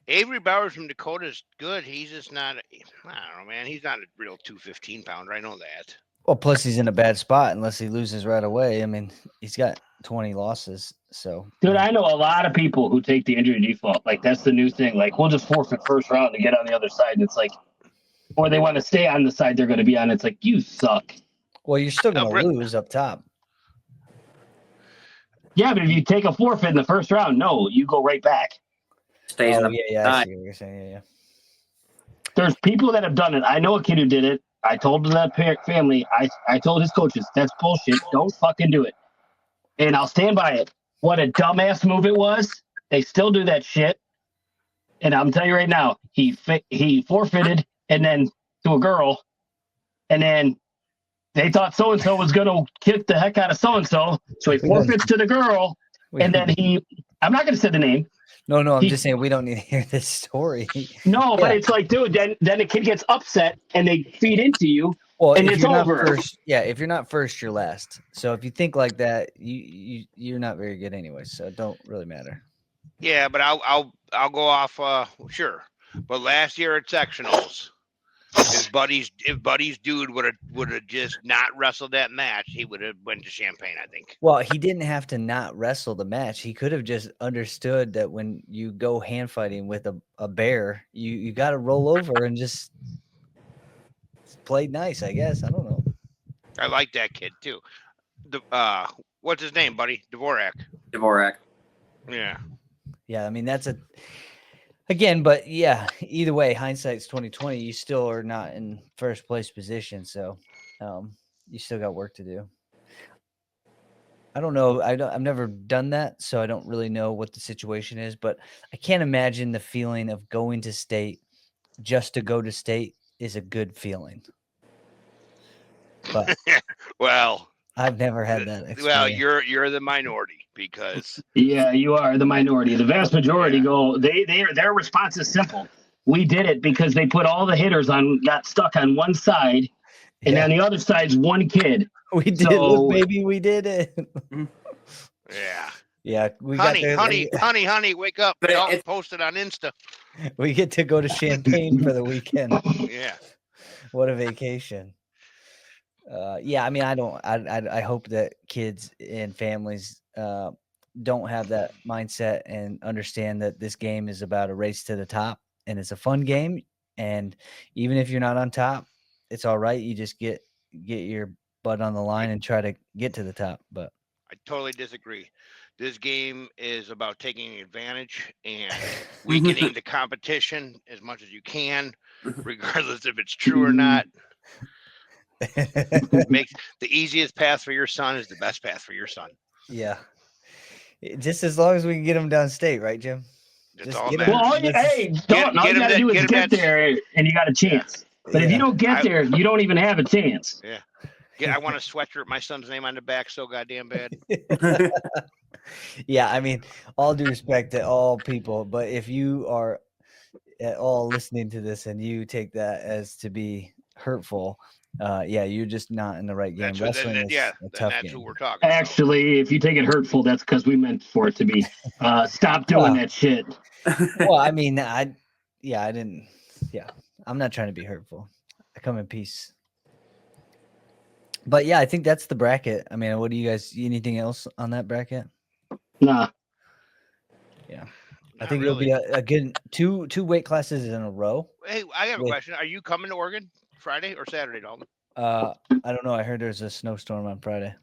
Avery Bowers from Dakota is good. He's just not. I don't know, man. He's not a real 215 pounder. I know that. Well, plus he's in a bad spot unless he loses right away. I mean, he's got 20 losses. So, dude, I know a lot of people who take the injury default. Like that's the new thing. Like we'll just forfeit first round to get on the other side, and it's like, or they want to stay on the side they're going to be on. It's like you suck. Well, you're still going to lose up top. Yeah, but if you take a forfeit in the first round, no, you go right back. Stays in the I see what you're saying. Yeah. There's people that have done it. I know a kid who did it. I told that family, I told his coaches, that's bullshit. Don't fucking do it. And I'll stand by it. What a dumbass move it was. They still do that shit. And I'm telling you right now, he forfeited and then to a girl. And then they thought so-and-so was going to kick the heck out of so-and-so. So he forfeits to the girl. And then I'm not going to say the name. No, I'm just saying we don't need to hear this story. No, but it's like, dude, then the kid gets upset and they feed into you, and it's over. If you're not first, you're last. So if you think like that, you're not very good anyway. So it don't really matter. Yeah, but I'll go off. Sure, but last year at sectionals, if Buddy's dude would have just not wrestled that match, he would have went to Champaign, I think. Well, he didn't have to not wrestle the match. He could have just understood that when you go hand fighting with a bear, you got to roll over and just play nice, I guess. I don't know. I like that kid too. What's his name, buddy? Dvorak. Yeah. Yeah, I mean that's Again, but yeah, either way, hindsight's 2020. You still are not in first place position, so you still got work to do. I don't know. I've never done that, so I don't really know what the situation is. But I can't imagine the feeling of going to state just to go to state is a good feeling. But well, I've never had that experience. Well, you're the minority because you are the minority. The vast majority go. Their response is simple. We did it because they put all the hitters got stuck on one side, and on the other side's one kid. We did, look, baby. We did it. Yeah. Yeah. Honey, wake up! Don't post it on Insta. We get to go to Champaign for the weekend. Yeah. What a vacation. Yeah, I mean, I hope that kids and families don't have that mindset and understand that this game is about a race to the top, and it's a fun game. And even if you're not on top, it's all right. You just get your butt on the line and try to get to the top. But I totally disagree. This game is about taking advantage and weakening the competition as much as you can, regardless if it's true or not. Makes the easiest path for your son is the best path for your son. Yeah. Just as long as we can get them downstate, right, Jim? That's Just all get that 'em- matters. Well, hey, don't. All you got to do is get there, and you got a chance. But if you don't get there, you don't even have a chance. Yeah. I want a sweatshirt with my son's name on the back so goddamn bad. Yeah, I mean, all due respect to all people, but if you are at all listening to this and you take that as to be hurtful, yeah, you're just not in the right game. That's what, Wrestling is a tough that's game. who we're talking about. Actually, if you take it hurtful, that's because we meant for it to be. Stop doing that shit. Well, I mean, I'm not trying to be hurtful. I come in peace. But yeah, I think that's the bracket. I mean, what do you guys? Anything else on that bracket? Nah. Yeah, I Not think really. it'll be a good two weight classes in a row. Hey, I have a question. Are you coming to Oregon Friday or Saturday, Dalton? I don't know. I heard there's a snowstorm on Friday.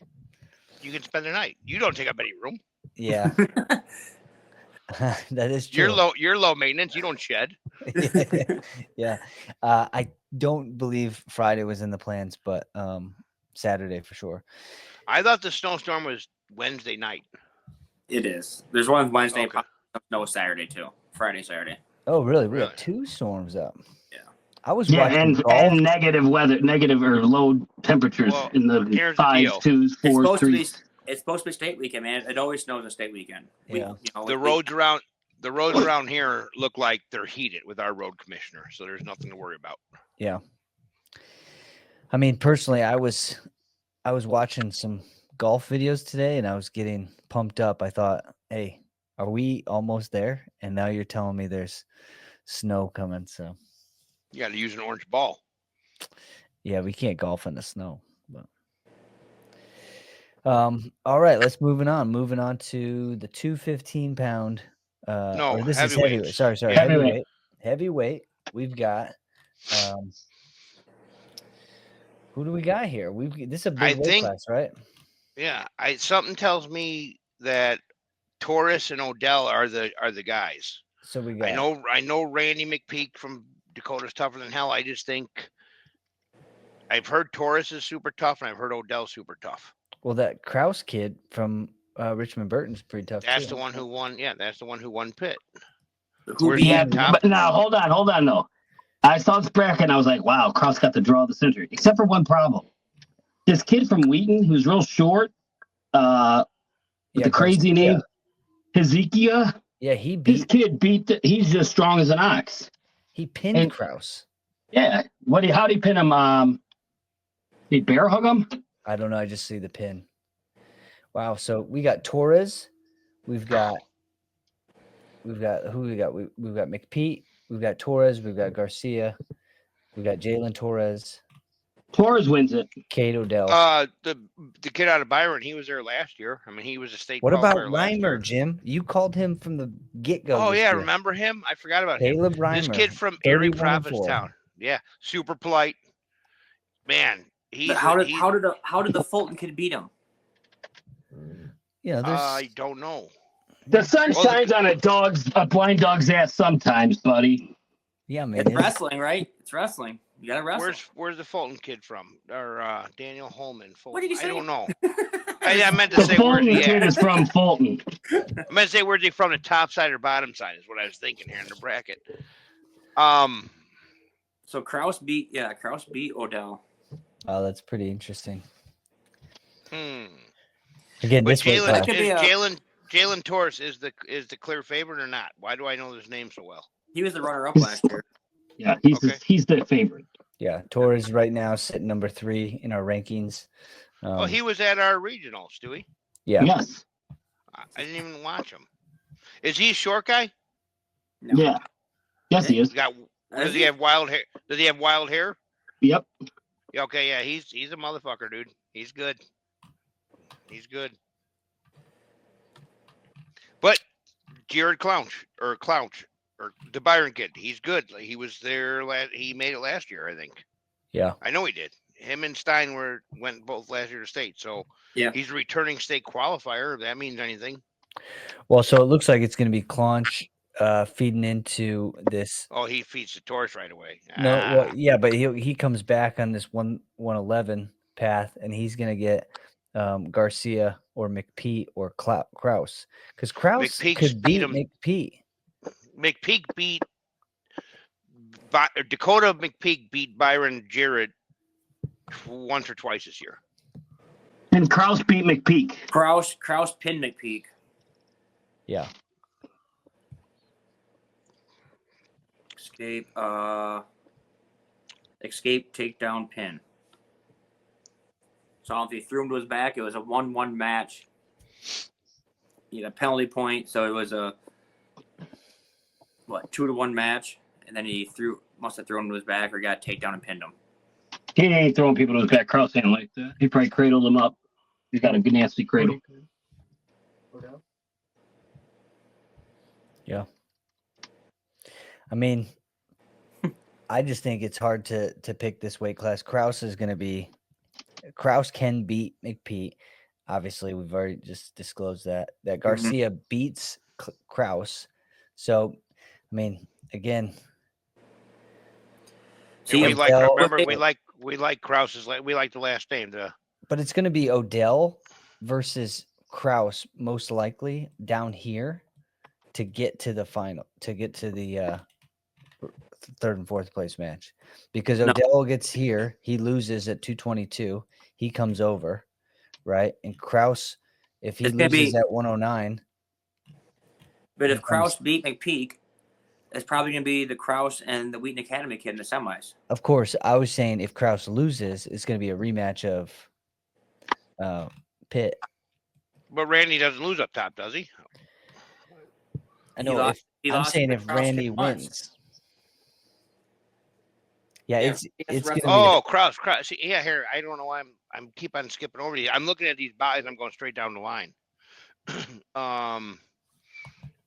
You can spend the night. You don't take up any room. Yeah, that is true. You're low maintenance. You don't shed. Yeah. I don't believe Friday was in the plans, but Saturday for sure. I thought the snowstorm was Wednesday night. It is. There's one Wednesday, Okay. no Saturday too. Friday, Saturday. Oh, really? We Really? have 2 storms up. Yeah. I was Yeah, watching golf. and negative weather, negative or low temperatures Well, in the here's the 5s, deal. 2s, 4s, 3s. It's supposed to be state weekend, man. It always snows on state weekend. Yeah. The roads around here look like they're heated with our road commissioner, so there's nothing to worry about. Yeah. I mean, personally, I was watching some golf videos today and I was getting pumped up. I thought, hey, are we almost there? And now you're telling me there's snow coming. So You got to use an orange ball. yeah, we can't golf in the snow. But all right, let's moving on to the 215-pound. No, or this is heavyweight. heavyweights. Sorry, Yeah. heavyweight. We've got who do we got here? This is a big weight class, right? Yeah, something tells me that Taurus and Odell are the guys. So we got I know Randy McPeak from Dakota's tougher than hell. I just think I've heard Taurus is super tough and I've heard Odell's super tough. well, that Kraus kid from Richmond Burton's pretty tough. That's too. the one who won. Yeah, that's the one who won Pitt. Yeah, but now hold on though. I saw this bracket and I was like, wow, Kraus got the draw of the century. Except for one problem. This kid from Wheaton, who's real short, with the crazy name, Hezekiah. Yeah, This kid he's just strong as an ox. He pinned Kraus. Yeah. How'd he pin him? Did he bear hug him? I don't know. I just see the pin. Wow. So we got Torres. We've got who we got? We've got McPeak. We've got Torres. We've got Garcia. We've got Jalen Torres. Torres wins it. Kate Odell. The kid out of Byron, he was there last year. I mean, he was a state. What about qualifier last year. Reimer, Jim? You called him from the get-go. Oh yeah, year. remember him? I forgot about him. Caleb Reimer. This kid from Erie 31-4. Provincetown. Yeah, super polite. Man, How did the Fulton kid beat him? Yeah, I don't know. The sun shines on a blind dog's ass sometimes, buddy. Yeah, man. It's wrestling, right? It's wrestling. You gotta wrestle. Where's the Fulton kid from? Or Daniel Holman? Fulton. What did you say? I don't know. I meant to The say Fulton where's he kid at? is from Fulton. I meant to say where's he from? The top side or bottom side is what I was thinking here in the bracket. So Kraus beat Odell. Oh, that's pretty interesting. Again, But this Jalen Jalen Torres is the clear favorite or not? Why do I know this name so well? He was the runner-up last year. Yeah, he's the favorite. Yeah, Torres right now sitting number 3 in our rankings. Well, he was at our regionals, Stewie. Yeah. Yes. I didn't even watch him. Is he a short guy? No. Yeah. Yes, he is. Does he have wild hair? Does he have wild hair? Yep. Yeah, okay, yeah, he's a motherfucker, dude. He's good. He's good. But Jared Clouch or the Byron kid, he's good. He was there. He made it last year, I think. Yeah. I know he did. Him and Stein went both last year to state. So Yeah. he's a returning state qualifier. If that means anything. Well, so it looks like it's going to be Clonch feeding into this. Oh, he feeds the torch right away. No, well, yeah, but he comes back on this 111 path, and he's going to get Garcia or McPeak or Kraus, because Kraus could beat him. McPeak. McPeak beat Dakota. McPeak beat Byron Jarrett once or twice this year. And Kraus beat McPeak. Kraus pinned McPeak. Yeah. Escape, takedown, pin. So if he threw him to his back, it was a 1-1 match. He had a penalty point, so it was a 2-1 match, and then he must have thrown him to his back or got a takedown and pinned him. He ain't throwing people to his back. Kraus ain't like that. He probably cradled him up. He's got a good nasty cradle. Yeah. I mean, I just think it's hard to pick this weight class. Kraus can beat McPeak. Obviously, we've already just disclosed that Garcia beats Kraus. So, I mean, again, see, we like Kraus's. We like the last name. But it's going to be Odell versus Kraus, most likely down here to get to the final, to get to the third and fourth place match, because Odell gets here, he loses at 222, he comes over, right? And Kraus, if he loses at 109, but if Kraus beat McPeak, it's probably going to be the Kraus and the Wheaton Academy kid in the semis. Of course, I was saying if Kraus loses, it's going to be a rematch of Pitt. But Randy doesn't lose up top, does he? I know. I'm saying if Randy wins. Yeah, it's gonna be Kraus. See, yeah, here I don't know why I'm keep on skipping over these. I'm looking at these buys. I'm going straight down the line.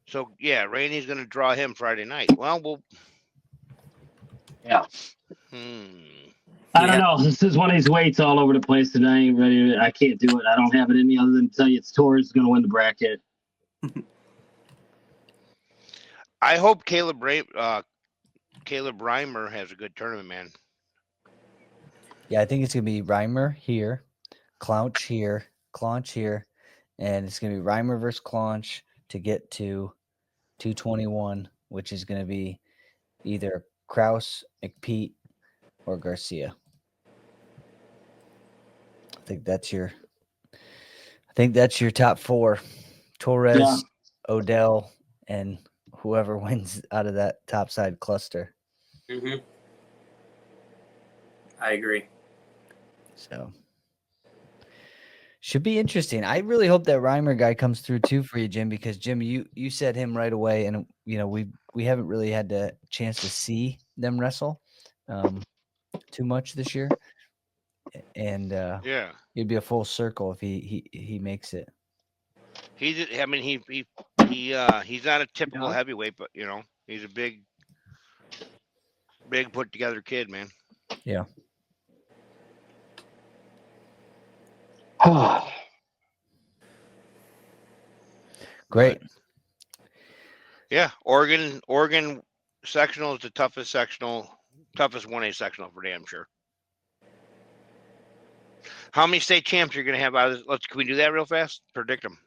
So yeah, Randy's going to draw him Friday night. Well, yeah. I don't know. This is one of these weights all over the place today. I ain't ready. I can't do it. I don't have it in me other than tell you it's Torres going to win the bracket. I hope Caleb Reimer has a good tournament, man. Yeah, I think it's going to be Reimer here, Clouch here, and it's going to be Reimer versus Clouch to get to 221, which is going to be either Kraus, McPeak, or Garcia. I think that's your top four: Torres, Odell, and whoever wins out of that top side cluster. I agree. So should be interesting. I really hope that Reimer guy comes through too for you, Jim, because Jim, you said him right away, and we haven't really had the chance to see them wrestle too much this year. And it'd be a full circle if he makes it. He's not a typical heavyweight, but he's a big put together kid, man. Yeah. Great. Yeah, Oregon sectional is the toughest 1A sectional for damn sure. How many state champs are you going to have out of this? Can we do that real fast? Predict them.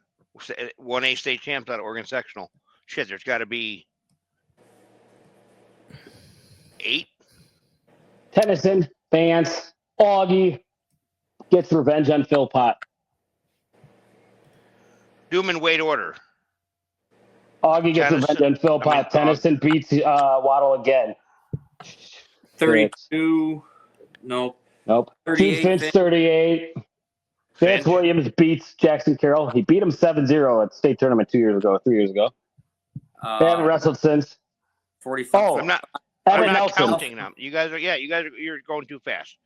1A state champs out of Oregon sectional. Shit, there's got to be 8. Tennyson, Vance, Augie gets revenge on Philpott. Do them in weight order. Augie gets revenge on Philpott. Tennyson beats Waddle again. 32. Nope. 38. Vince 38. Vance Williams beats Jackson Carroll. He beat him 7-0 at state tournament 3 years ago. They haven't wrestled since. 45. Oh, I'm not counting them. You're going too fast.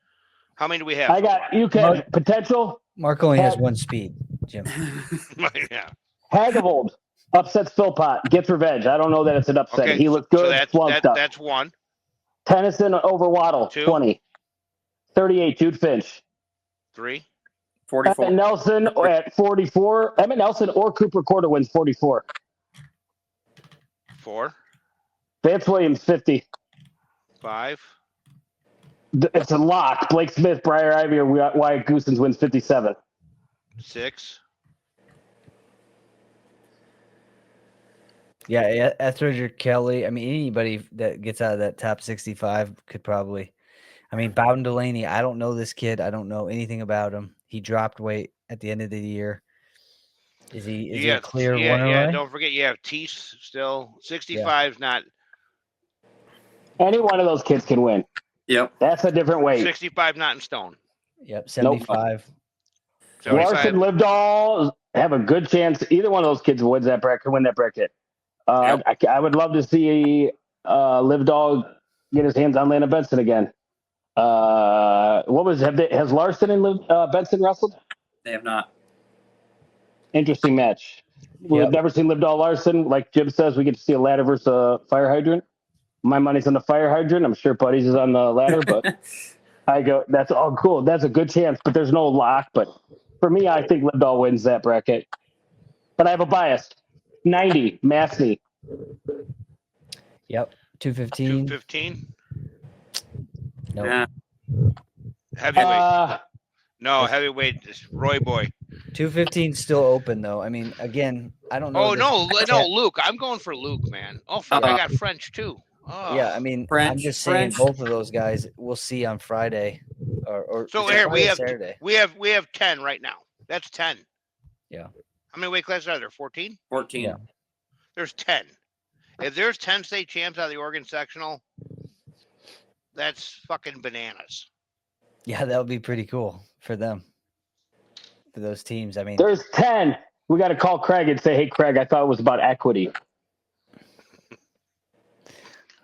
How many do we have? I got potential. Mark only has one speed, Jim. Yeah. Hagavold Upsets Philpott. Gets revenge. I don't know that it's an upset. Okay, He looked so good. Flunked up. that's 1. Tennyson over Waddle. 2. 20. 38. Jude Finch. 3. 44. Emmett Nelson at 44. Emmett Nelson or Cooper Corder wins 44. 4. Vance Williams 50. 5. It's a lock. Blake Smith, Briar Ivy, or Wyatt Goosens wins 57. 6. Yeah, Etheridge, Kelly. I mean, anybody that gets out of that top 65 could probably. I mean, Bowden Delaney. I don't know this kid. I don't know anything about him. He dropped weight at the end of the year. Is he a clear winner? Yeah. Right? Don't forget, you have Teese still. 65's not. Any one of those kids can win. Yep. That's a different weight. 65 not in stone. Yep, 75. 75. Larson, Livedall have a good chance. Either one of those kids wins that bracket, can win that bracket. Yep. I would love to see Livedall get his hands on Landon Benson again. Has Larson and Benson wrestled? They have not. Interesting match. We've never seen Livedall Larson. Like Jim says, we get to see a ladder versus a fire hydrant. My money's on the fire hydrant. I'm sure Buddy's is on the ladder, but I go, that's all cool. That's a good chance, but there's no lock. But for me, I think Livedall wins that bracket. But I have a bias. 90, Mastny. Yep, 215. 215. No, Yeah. Heavyweight. No, heavyweight is Roy Boy. 215 still open though. I mean, again, I don't know. Oh no, Luke. I'm going for Luke, man. Oh, fuck, I got French too. Oh. Yeah, I mean, I'm French, just saying French. both of those guys we'll see on Friday, or So is it here Friday or Saturday. we have 10 right now. That's 10. Yeah. How many weight classes are there? 14. 14. Yeah. There's 10. If there's 10 state champs out of the Oregon Sectional, that's fucking bananas. Yeah, that would be pretty cool for them, for those teams. I mean, There's 10. We got to call Craig and say, hey, Craig, I thought it was about equity.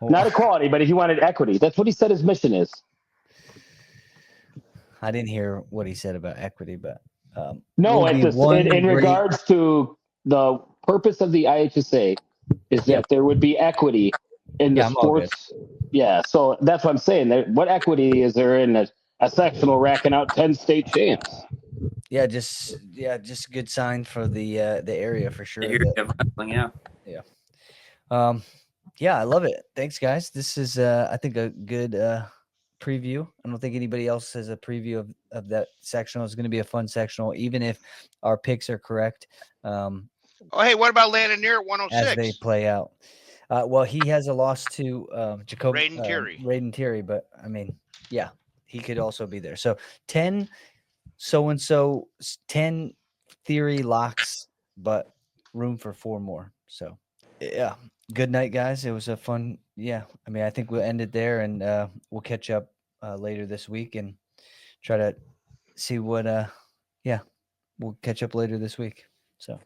Not equality, but he wanted equity. That's what he said his mission is. I didn't hear what he said about equity, but No, will be one in great- regards to the purpose of the IHSA is that there would be equity in the Yeah, I'm all good. sports. Yeah, so that's what I'm saying. What equity is there in a sectional racking out 10 state champs? Yeah, just a good sign for the area for sure. Here you have wrestling, yeah. Yeah, I love it. Thanks, guys. This is I think a good preview. I don't think anybody else has a preview of that sectional. It's going to be a fun sectional, even if our picks are correct. Oh, hey, what about Landon near at 106? As they play out. Well, he has a loss to Jacob Raiden Thierry, but I mean, yeah, he could also be there. So 10 so-and-so, 10 Theory locks, but room for 4 more. So yeah, good night, guys. It was a fun. Yeah, I mean, I think we'll end it there, and we'll catch up later this week and try to see what. Yeah, we'll catch up later this week. So.